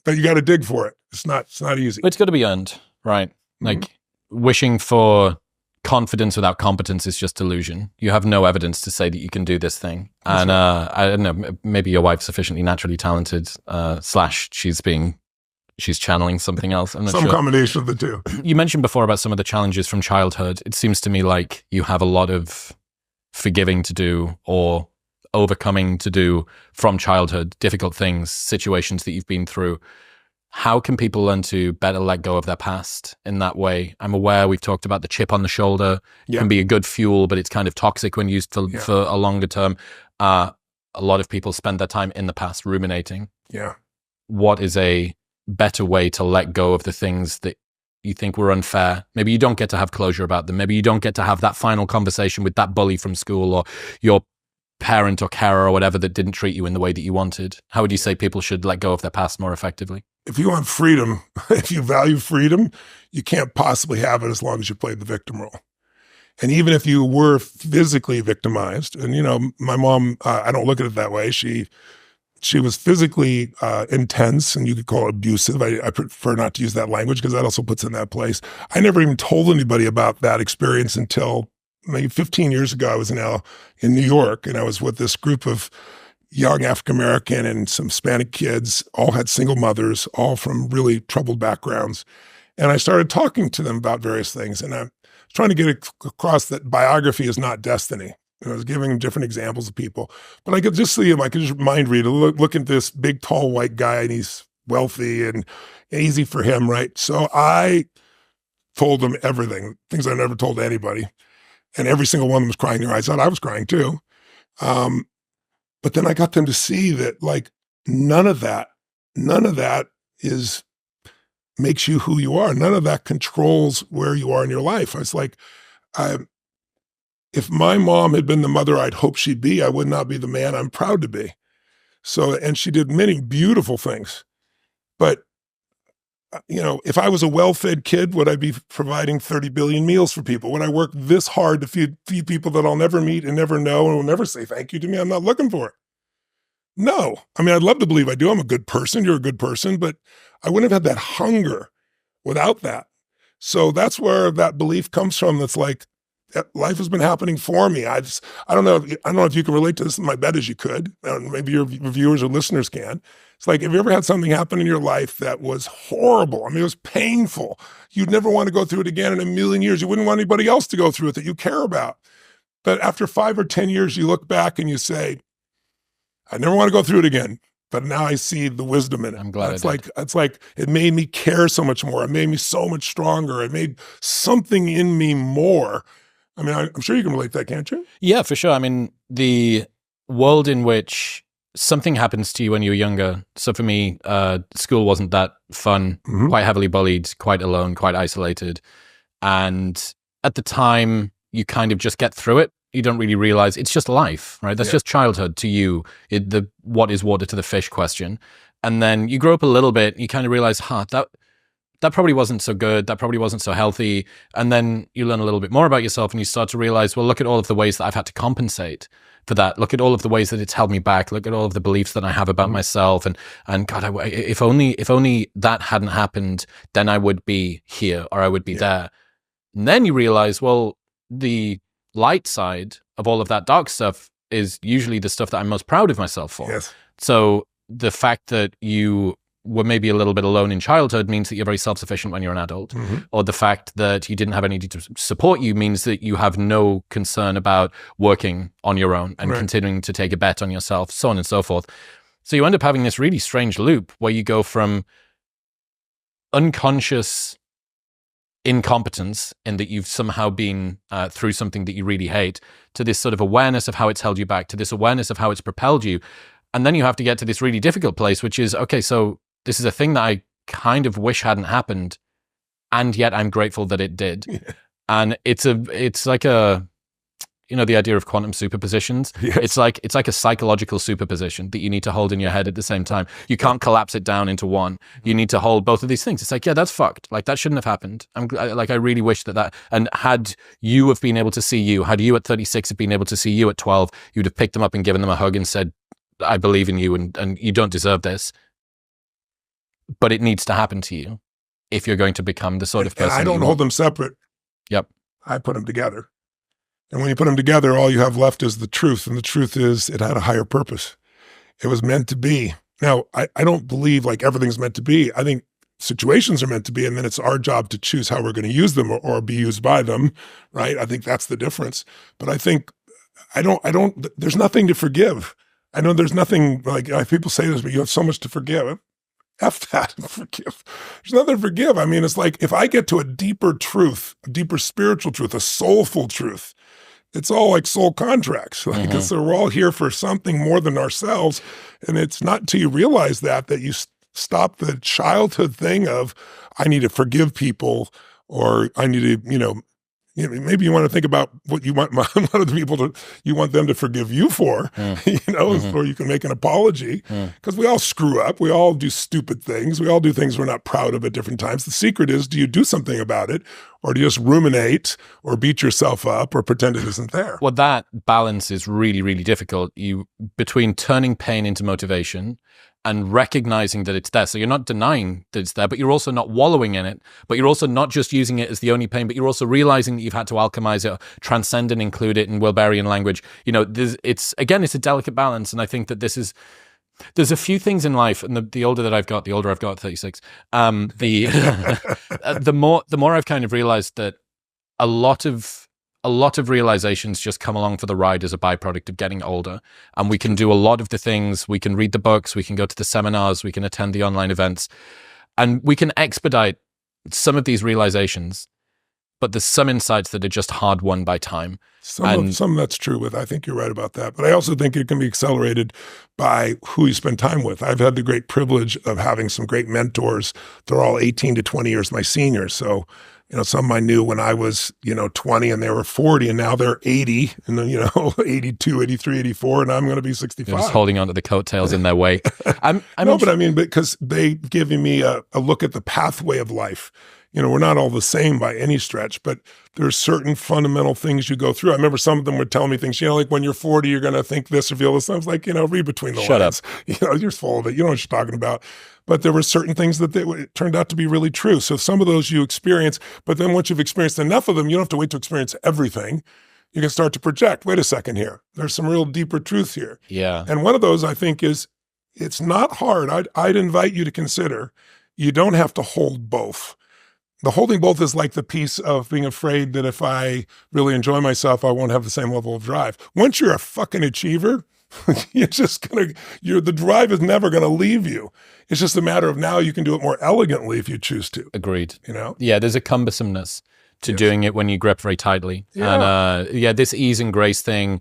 But you got to dig for it. It's not easy. It's got to be earned, right? Like wishing for confidence without competence is just delusion. You have no evidence to say that you can do this thing. And I don't know, maybe your wife's sufficiently naturally talented, / she's channeling something else. I'm not sure. Some combination of the two. You mentioned before about some of the challenges from childhood. It seems to me like you have a lot of forgiving to do or overcoming to do from childhood, difficult things, situations that you've been through. How can people learn to better let go of their past in that way? I'm aware we've talked about the chip on the shoulder. It can be a good fuel, but it's kind of toxic when used for a longer term. A lot of people spend their time in the past ruminating. Yeah. What is a better way to let go of the things that you think were unfair? Maybe you don't get to have closure about them. Maybe you don't get to have that final conversation with that bully from school or your parent or carer or whatever that didn't treat you in the way that you wanted. How would you say people should let go of their past more effectively? If you want freedom, if you value freedom, you can't possibly have it as long as you played the victim role. And even if you were physically victimized, and my mom, I don't look at it that way. She was physically intense, and you could call it abusive. I prefer not to use that language because that also puts in that place. I never even told anybody about that experience until maybe 15 years ago. I was in New York, and I was with this group of young African-American and some Hispanic kids, all had single mothers, all from really troubled backgrounds. And I started talking to them about various things. And I'm trying to get across that biography is not destiny. I was giving them different examples of people. But I could just see him, I could just mind read, look at this big, tall, white guy, and he's wealthy and easy for him, right? So I told them everything, things I never told anybody. And every single one of them was crying their eyes out. I was crying too. But then I got them to see that, like, none of that makes you who you are. None of that controls where you are in your life. I was like, if my mom had been the mother I'd hoped she'd be, I would not be the man I'm proud to be. So, and she did many beautiful things. But, if I was a well-fed kid, would I be providing 30 billion meals for people? Would I work this hard to feed people that I'll never meet and never know and will never say thank you to me? I'm not looking for it. No. I mean, I'd love to believe I do. I'm a good person. You're a good person. But I wouldn't have had that hunger without that. So that's where that belief comes from. That's like, life has been happening for me. I don't know if you can relate to this. My bet is you could. Maybe your viewers or listeners can. It's like, have you ever had something happen in your life that was horrible? I mean, it was painful. You'd never want to go through it again in a million years. You wouldn't want anybody else to go through it that you care about. But after 5 or 10 years, you look back and you say, I never want to go through it again. But now I see the wisdom in it. I'm glad it's like it made me care so much more. It made me so much stronger. It made something in me more. I mean, I'm sure you can relate to that, can't you? Yeah, for sure. I mean, the world in which something happens to you when you're younger. So for me, school wasn't that fun, quite heavily bullied, quite alone, quite isolated. And at the time, you kind of just get through it. You don't really realize it's just life, right? That's just childhood to you. The what is water to the fish question. And then you grow up a little bit, you kind of realize, that probably wasn't so good. That probably wasn't so healthy. And then you learn a little bit more about yourself and you start to realize, well, look at all of the ways that I've had to compensate for that. Look at all of the ways that it's held me back. Look at all of the beliefs that I have about myself. And God, if only that hadn't happened, then I would be here or I would be there. And then you realize, well, the light side of all of that dark stuff is usually the stuff that I'm most proud of myself for. Yes. So the fact that you were maybe a little bit alone in childhood means that you're very self-sufficient when you're an adult. Or the fact that you didn't have anybody to support you means that you have no concern about working on your own and continuing to take a bet on yourself, so on and so forth. So you end up having this really strange loop where you go from unconscious incompetence in that you've somehow been through something that you really hate, to this sort of awareness of how it's held you back, to this awareness of how it's propelled you. And then you have to get to this really difficult place, which is, okay, so this is a thing that I kind of wish hadn't happened. and yet I'm grateful that it did. And it's like a, the idea of quantum superpositions. Yes. It's like a psychological superposition that you need to hold in your head at the same time. You can't collapse it down into one. You need to hold both of these things. It's like, yeah, that's fucked. Like, that shouldn't have happened. I really wish that, and had you have been able to see you, had you at 36 have been able to see you at 12, you'd have picked them up and given them a hug and said, I believe in you, and you don't deserve this. But it needs to happen to you if you're going to become the sort of person. And I don't hold them separate. Yep. I put them together. And when you put them together, all you have left is the truth. And the truth is it had a higher purpose. It was meant to be. Now, I don't believe like everything's meant to be. I think situations are meant to be, and then it's our job to choose how we're going to use them or be used by them, right? I think that's the difference. But I think there's nothing to forgive. I know there's nothing, like people say this, but you have so much to forgive. F that and forgive. There's nothing to forgive. I mean, it's like if I get to a deeper truth, a deeper spiritual truth, a soulful truth, it's all like soul contracts. Like, so we're all here for something more than ourselves. And it's not until you realize that you stop the childhood thing of, I need to forgive people, or I need to, maybe you want to think about what you want one of the people you want them to forgive you for, or you can make an apology, because we all screw up. We all do stupid things. We all do things we're not proud of at different times. The secret is, do you do something about it, or do you just ruminate or beat yourself up or pretend it isn't there? Well, that balance is really, really difficult. Between turning pain into motivation and recognizing that it's there. So you're not denying that it's there, but you're also not wallowing in it. But you're also not just using it as the only pain, but you're also realizing that you've had to alchemize it, transcend and include it in Wilberian language. It's a delicate balance. And I think that there's a few things in life, and the older that I've got, the older I've got, 36, the more I've kind of realized that a lot of realizations just come along for the ride as a byproduct of getting older. And we can do a lot of the things. We can read the books, we can go to the seminars, we can attend the online events, and we can expedite some of these realizations. But there's some insights that are just hard won by time. Some that's true with. I think you're right about that. But I also think it can be accelerated by who you spend time with. I've had the great privilege of having some great mentors. They're all 18 to 20 years my seniors. So, some I knew when I was, 20 and they were 40, and now they're 80 and then, 82, 83, 84, and I'm going to be 65. You're just holding on to the coattails in their way. Because they giving me a look at the pathway of life. We're not all the same by any stretch, but there's certain fundamental things you go through. I remember some of them would tell me things, like when you're 40, you're going to think this or feel this. I was like, read between the lines. Shut up. You're full of it. You know what you're talking about. But there were certain things that it turned out to be really true. So some of those you experience, but then once you've experienced enough of them, you don't have to wait to experience everything. You can start to project, wait a second here. There's some real deeper truth here. Yeah. And one of those, I think, is it's not hard. I'd invite you to consider, you don't have to hold both. The holding both is like the piece of being afraid that if I really enjoy myself, I won't have the same level of drive. Once you're a fucking achiever, the drive is never going to leave you. It's just a matter of now you can do it more elegantly if you choose to. Agreed. Yeah, there's a cumbersomeness to doing it when you grip very tightly. Yeah. And this ease and grace thing,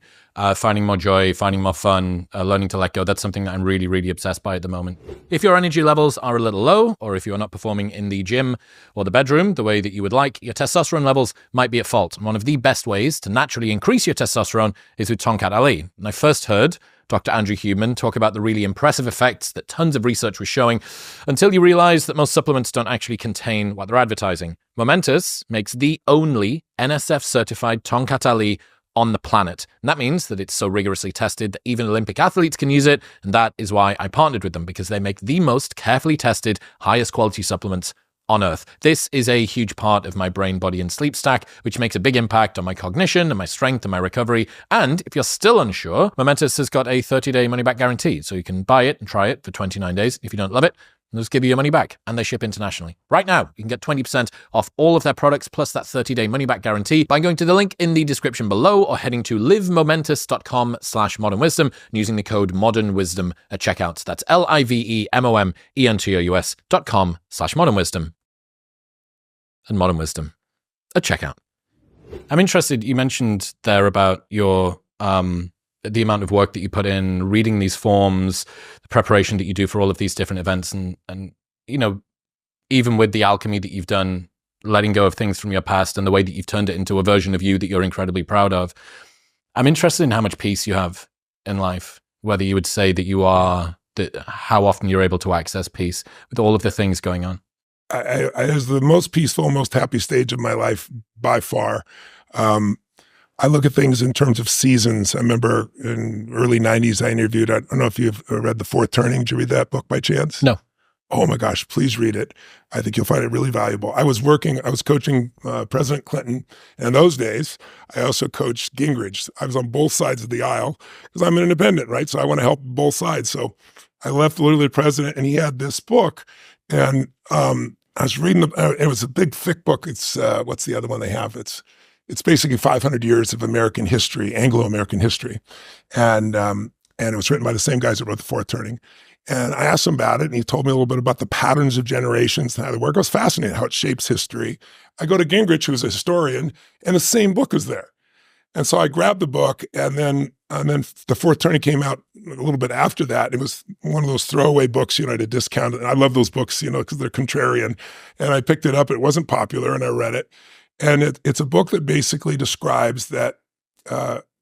finding more joy, finding more fun, learning to let go, that's something that I'm really, really obsessed by at the moment. If your energy levels are a little low, or if you're not performing in the gym or the bedroom the way that you would like, your testosterone levels might be at fault. And one of the best ways to naturally increase your testosterone is with Tonkat Ali. And I first heard Dr. Andrew Huberman talk about the really impressive effects that tons of research was showing, until you realize that most supplements don't actually contain what they're advertising. Momentous makes the only NSF-certified Tonkat Ali on the planet. And that means that it's so rigorously tested that even Olympic athletes can use it. And that is why I partnered with them, because they make the most carefully tested, highest quality supplements on Earth. This is a huge part of my brain, body, and sleep stack, which makes a big impact on my cognition and my strength and my recovery. And if you're still unsure, Momentous has got a 30-day money-back guarantee, so you can buy it and try it for 29 days. If you don't love it, they'll just give you your money back, and they ship internationally. Right now, you can get 20% off all of their products plus that 30-day money-back guarantee by going to the link in the description below or heading to livemomentous.com/modernwisdom and using the code modernwisdom at checkout. That's livemomentous.com/modernwisdom. And Modern Wisdom at checkout. I'm interested, you mentioned there about your the amount of work that you put in, reading these forms, the preparation that you do for all of these different events, and even with the alchemy that you've done letting go of things from your past and the way that you've turned it into a version of you that you're incredibly proud of. I'm interested in how much peace you have in life, whether you would say that you are, that how often you're able to access peace with all of the things going on. It was the most peaceful, most happy stage of my life by far. I look at things in terms of seasons. I remember in early 90s, I interviewed, I don't know if you've read The Fourth Turning. Did you read that book by chance? No. Oh my gosh, please read it. I think you'll find it really valuable. I was coaching President Clinton. And in those days, I also coached Gingrich. I was on both sides of the aisle because I'm an independent, right? So I want to help both sides. So I left literally the president, and he had this book. And I was reading, it was a big, thick book. It's, what's the other one they have? It's basically 500 years of American history, Anglo-American history. And it was written by the same guys that wrote The Fourth Turning. And I asked him about it, and he told me a little bit about the patterns of generations and how they work. I was fascinated how it shapes history. I go to Gingrich, who's a historian, and the same book is there. And so I grabbed the book, and then The Fourth Turning came out a little bit after that. It was one of those throwaway books, at a discount. And I love those books, because they're contrarian. And I picked it up. It wasn't popular, and I read it. And it's a book that basically describes that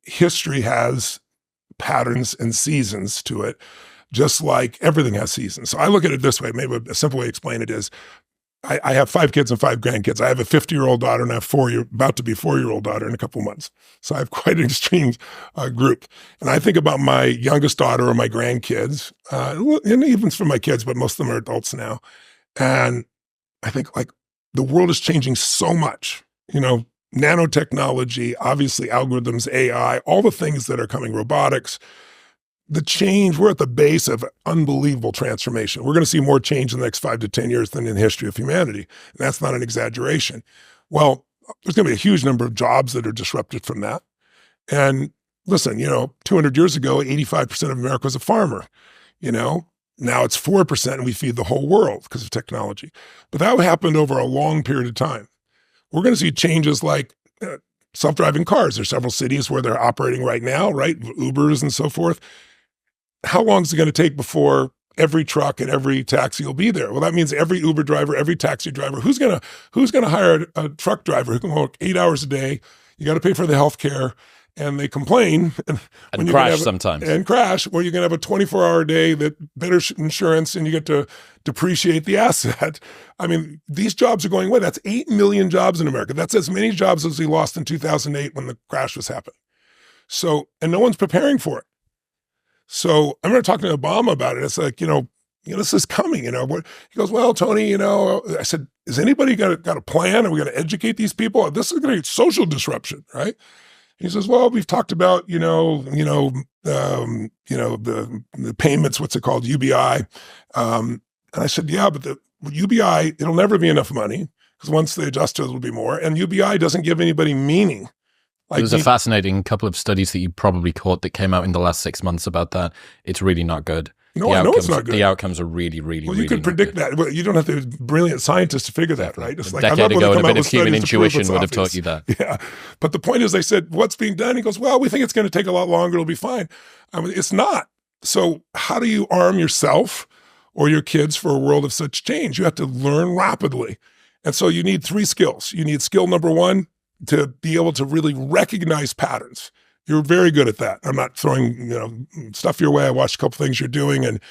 history has patterns and seasons to it, just like everything has seasons. So I look at it this way. Maybe a simple way to explain it is I have 5 kids and 5 grandkids. I have a 50-year-old daughter, and I have about to be 4-year-old daughter in a couple of months. So I have quite an extreme group. And I think about my youngest daughter or my grandkids, and even for my kids, but most of them are adults now. And I think like the world is changing so much, nanotechnology, obviously algorithms, AI, all the things that are coming, robotics. The change, we're at the base of unbelievable transformation. We're going to see more change in the next 5 to 10 years than in the history of humanity. And that's not an exaggeration. Well, there's going to be a huge number of jobs that are disrupted from that. And listen, 200 years ago, 85% of America was a farmer. Now it's 4% and we feed the whole world because of technology. But that happened over a long period of time. We're going to see changes like self-driving cars. There's several cities where they're operating right now, right? Ubers and so forth. How long is it going to take before every truck and every taxi will be there? Well, that means every Uber driver, every taxi driver, who's going to hire a truck driver who can work 8 hours a day? You got to pay for the health care, and they complain and crash sometimes. And crash, or you're going to have a 24-hour day that better insurance, and you get to depreciate the asset. I mean, these jobs are going away. That's 8 million jobs in America. That's as many jobs as we lost in 2008 when the crash was happening. So, and no one's preparing for it. So I remember talking to Obama about it. It's like, this is coming, He goes, well, Tony, I said, is anybody got a plan? Are we going to educate these people? This is going to be social disruption, right? He says, well, we've talked about, the payments, what's it called, UBI. And I said, yeah, but the UBI, it'll never be enough money because once they adjust it, it'll be more. And UBI doesn't give anybody meaning. Like there's a fascinating couple of studies that you probably caught that came out in the last 6 months about that. It's really not good. No, I know it's not good. The outcomes are really, really, well, you could predict that. Well, you don't have to be brilliant scientists to figure that, right? It's like a decade ago, a bit of human intuition would have taught you that. Yeah. But the point is, they said, what's being done? He goes, well, we think it's going to take a lot longer. It'll be fine. I mean, it's not. So how do you arm yourself or your kids for a world of such change? You have to learn rapidly. And so you need 3 skills. You need skill number 1, to be able to really recognize patterns. You're very good at that. I'm not throwing stuff your way. I watched a couple things you're doing, and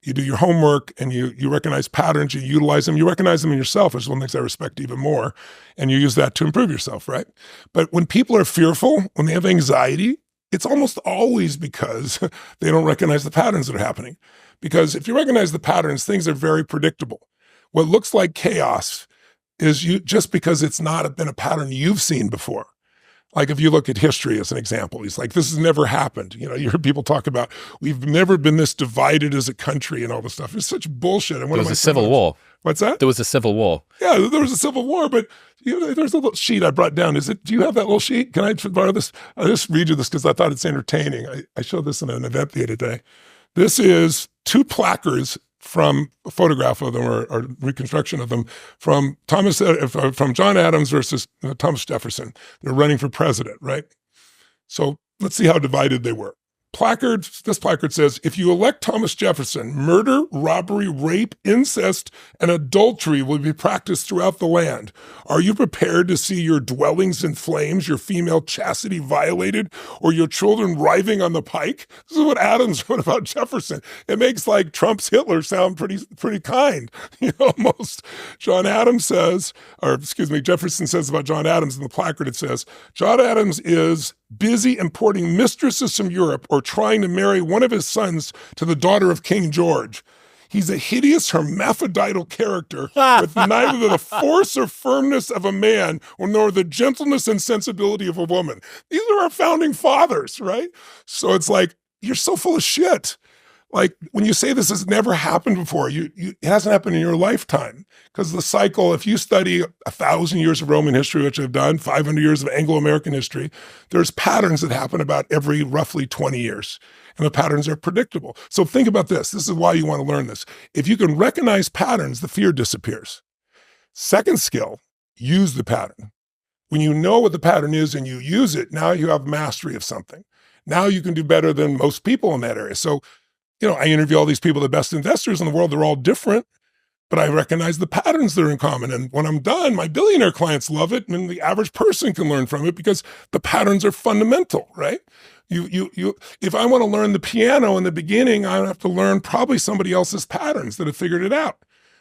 you do your homework, and you recognize patterns, you utilize them, you recognize them in yourself, which is one of the things I respect even more, and you use that to improve yourself, right? But when people are fearful, when they have anxiety, it's almost always because they don't recognize the patterns that are happening. Because if you recognize the patterns, things are very predictable. What looks like chaos is just because it's not been a pattern you've seen before. Like if you look at history as an example, it's like, this has never happened. You hear people talk about, we've never been this divided as a country and all this stuff. It's such bullshit. And there was a civil war. What's that? There was a civil war. Yeah, there was a civil war, but there's a little sheet I brought down. Do you have that little sheet? Can I borrow this? I'll just read you this because I thought it's entertaining. I showed this in an event the other day. This is 2 placards from a photograph of them or reconstruction of them from John Adams versus Thomas Jefferson. They're running for president, right? So let's see how divided they were. This placard says, if you elect Thomas Jefferson, murder, robbery, rape, incest, and adultery will be practiced throughout the land. Are you prepared to see your dwellings in flames, your female chastity violated, or your children writhing on the pike? This is what Adams wrote about Jefferson. It makes like Trump's Hitler sound pretty kind. Almost. Jefferson says about John Adams in the placard, it says, John Adams is busy importing mistresses from Europe or trying to marry one of his sons to the daughter of King George. He's a hideous hermaphroditical character with neither the force or firmness of a man nor the gentleness and sensibility of a woman. These are our founding fathers, right? So it's like, you're so full of shit. Like when you say this has never happened before, it hasn't happened in your lifetime. Because the cycle, if you study 1,000 years of Roman history, which I've done, 500 years of Anglo-American history, there's patterns that happen about every roughly 20 years. And the patterns are predictable. So think about this. This is why you want to learn this. If you can recognize patterns, the fear disappears. Second skill, use the pattern. When you know what the pattern is and you use it, now you have mastery of something. Now you can do better than most people in that area. So I interview all these people, the best investors in the world, they're all different, but I recognize the patterns that are in common. And when I'm done, my billionaire clients love it, and the average person can learn from it because the patterns are fundamental, right? If I want to learn the piano in the beginning, I have to learn probably somebody else's patterns that have figured it out.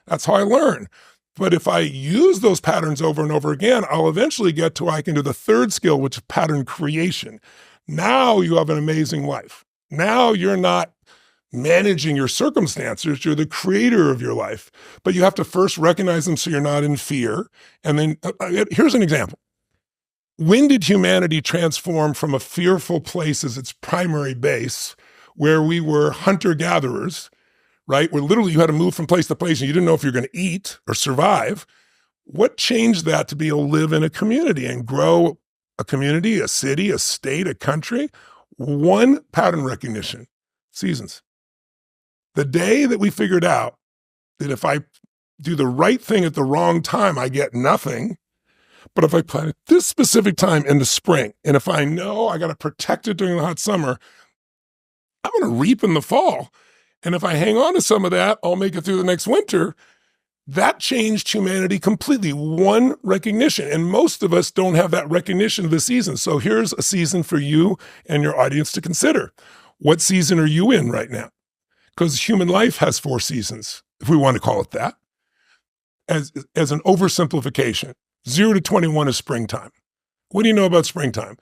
That's how I learn. But if I use those patterns over and over again, I'll eventually get to I can do the third skill, which is pattern creation. Now you have an amazing life. Now you're not managing your circumstances, you're the creator of your life. But you have to first recognize them so you're not in fear. And then here's an example. When did humanity transform from a fearful place as its primary base, where we were hunter-gatherers, right? Where literally you had to move from place to place and you didn't know if you're going to eat or survive. What changed that to be able to live in a community and grow a community, a city, a state, a country? One, pattern recognition, seasons. The day that we figured out that if I do the right thing at the wrong time, I get nothing. But if I plant it this specific time in the spring, and if I know I got to protect it during the hot summer, I'm going to reap in the fall. And if I hang on to some of that, I'll make it through the next winter. That changed humanity completely. One recognition. And most of us don't have that recognition of the season. So here's a season for you and your audience to consider. What season are you in right now? Because human life has 4 seasons, if we want to call it that, as an oversimplification. 0 to 21 is springtime. What do you know about springtime?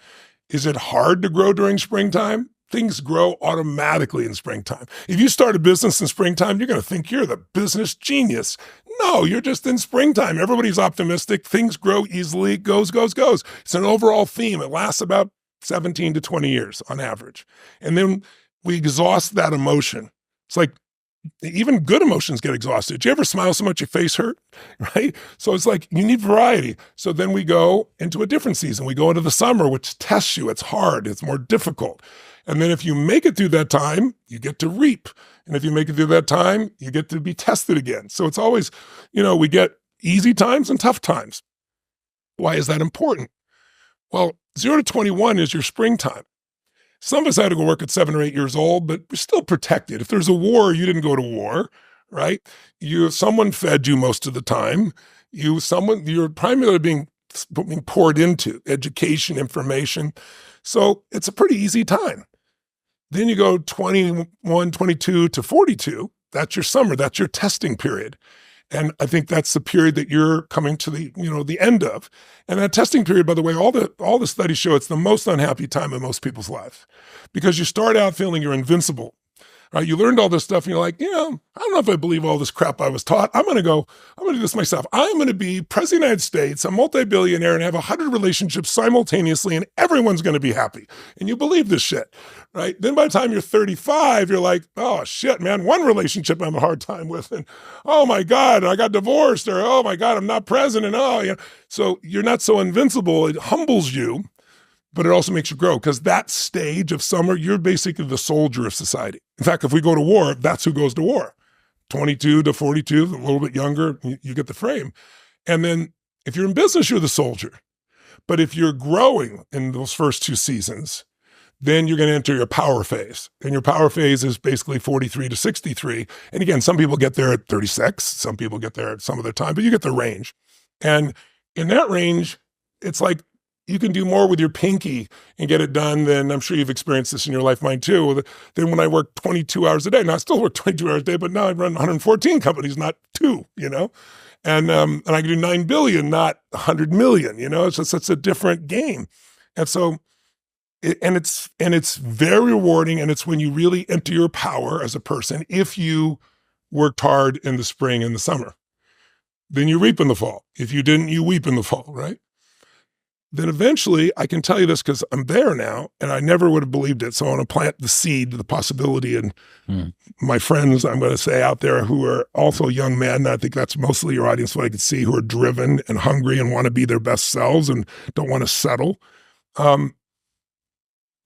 Is it hard to grow during springtime? Things grow automatically in springtime. If you start a business in springtime, you're going to think you're the business genius. No, you're just in springtime. Everybody's optimistic. Things grow easily. Goes. It's an overall theme. It lasts about 17 to 20 years on average. And then we exhaust that emotion. It's like even good emotions get exhausted. Do you ever smile so much your face hurt, right? So it's like you need variety. So then we go into a different season. We go into the summer, which tests you. It's hard. It's more difficult. And then if you make it through that time, you get to reap. And if you make it through that time, you get to be tested again. So it's always, we get easy times and tough times. Why is that important? Well, 0 to 21 is your springtime. Some of us had to go work at 7 or 8 years old, but we're still protected. If there's a war, you didn't go to war, right? Someone fed you most of the time. You're primarily being poured into education, information. So it's a pretty easy time. Then you go 21, 22 to 42. That's your summer. That's your testing period. And I think that's the period that you're coming to the end of. And that testing period, by the way, all the studies show it's the most unhappy time in most people's lives because you start out feeling you're invincible. Right? You learned all this stuff and you're like, I don't know if I believe all this crap I was taught. I'm going to do this myself. I'm going to be president of the United States, a multi-billionaire, and have 100 relationships simultaneously, and everyone's going to be happy. And you believe this shit, right? Then by the time you're 35, you're like, oh shit, man, one relationship I have a hard time with. And oh my God, I got divorced, or oh my God, I'm not president. So you're not so invincible. It humbles you. But it also makes you grow because that stage of summer, you're basically the soldier of society. In fact, if we go to war, that's who goes to war. 22 to 42, a little bit younger, you get the frame. And then if you're in business, you're the soldier. But if you're growing in those first 2 seasons, then you're going to enter your power phase. And your power phase is basically 43 to 63. And again, some people get there at 36. Some people get there at some other time, but you get the range. And in that range, it's like you can do more with your pinky and get it done than, I'm sure you've experienced this in your life, mine too, than when I work 22 hours a day. Now, I still work 22 hours a day, but now I run 114 companies, not 2, you know? And I can do 9 billion, not 100 million, you know? It's a different game. And so, it's very rewarding, and it's when you really enter your power as a person. If you worked hard in the spring and the summer, then you reap in the fall. If you didn't, you weep in the fall, right? Then eventually, I can tell you this because I'm there now, and I never would have believed it. So I want to plant the seed, the possibility, and my friends, I'm going to say out there, who are also young men, I think that's mostly your audience, what I can see, who are driven and hungry and want to be their best selves and don't want to settle.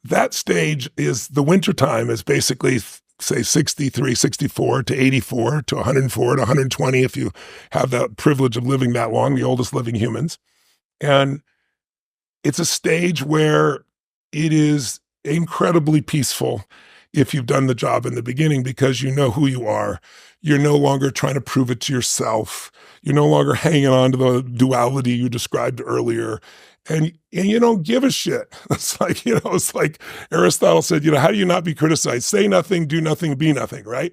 That stage is the wintertime is basically, say, 63, 64 to 84 to 104 to 120 if you have the privilege of living that long, the oldest living humans. And it's a stage where it is incredibly peaceful if you've done the job in the beginning because you know who you are. You're no longer trying to prove it to yourself. You're no longer hanging on to the duality you described earlier. And you don't give a shit. It's like Aristotle said, how do you not be criticized? Say nothing, do nothing, be nothing, right?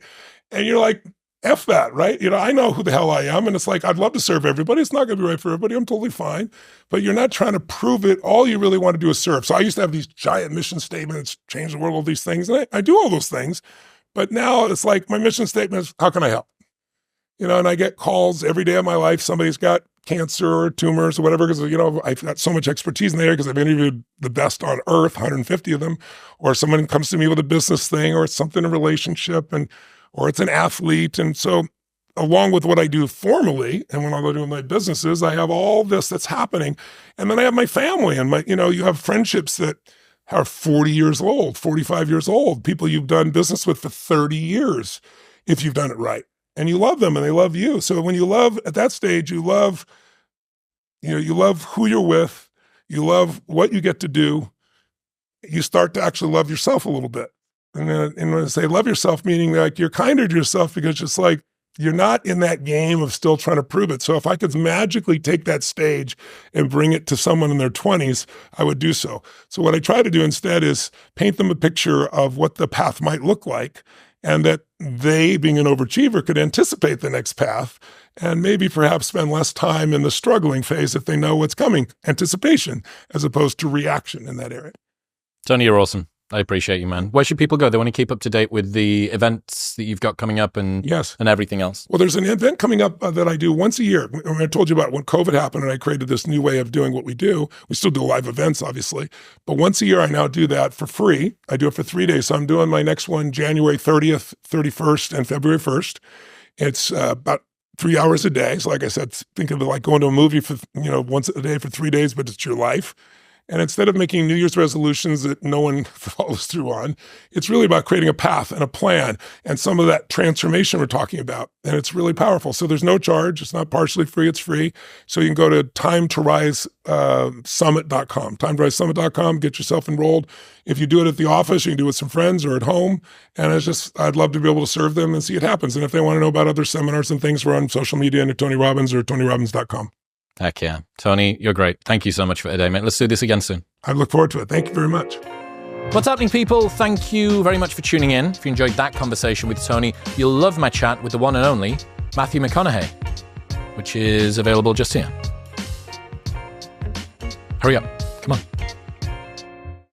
And you're like, F that, right? I know who the hell I am. And it's like, I'd love to serve everybody. It's not going to be right for everybody. I'm totally fine. But you're not trying to prove it. All you really want to do is serve. So I used to have these giant mission statements, change the world, all these things. And I do all those things. But now it's like my mission statement is, how can I help? And I get calls every day of my life. Somebody's got cancer or tumors or whatever, because, I've got so much expertise in the area because I've interviewed the best on earth, 150 of them. Or someone comes to me with a business thing, or it's something in a relationship, or it's an athlete. And so along with what I do formally, and when I go doing my businesses, I have all this that's happening. And then I have my family and you have friendships that are 40 years old, 45 years old, people you've done business with for 30 years, if you've done it right. And you love them and they love you. So when you love, at that stage, you love who you're with, you love what you get to do, you start to actually love yourself a little bit. And when I say love yourself, meaning like you're kinder to yourself because it's like you're not in that game of still trying to prove it. So if I could magically take that stage and bring it to someone in their 20s, I would do so. So what I try to do instead is paint them a picture of what the path might look like, and that they, being an overachiever, could anticipate the next path and maybe perhaps spend less time in the struggling phase if they know what's coming, anticipation, as opposed to reaction in that area. Tony, you're awesome. I appreciate you, man. Where should people go? They want to keep up to date with the events that you've got coming up and everything else. Well, there's an event coming up that I do once a year. I told you about when COVID happened and I created this new way of doing what we do. We still do live events, obviously. But once a year, I now do that for free. I do it for 3 days. So I'm doing my next one January 30th, 31st, and February 1st. It's about 3 hours a day. So like I said, think of it like going to a movie for, once a day for 3 days, but it's your life. And instead of making New Year's resolutions that no one follows through on, it's really about creating a path and a plan and some of that transformation we're talking about. And it's really powerful. So there's no charge. It's not partially free. It's free. So you can go to timetorisesummit.com, timetorisesummit.com, get yourself enrolled. If you do it at the office, you can do it with some friends or at home. And I'd love to be able to serve them and see it happens. And if they want to know about other seminars and things, we're on social media under Tony Robbins or TonyRobbins.com. Heck yeah. Tony, you're great. Thank you so much for today, mate. Let's do this again soon. I look forward to it. Thank you very much. What's happening, people? Thank you very much for tuning in. If you enjoyed that conversation with Tony, you'll love my chat with the one and only Matthew McConaughey, which is available just here. Hurry up.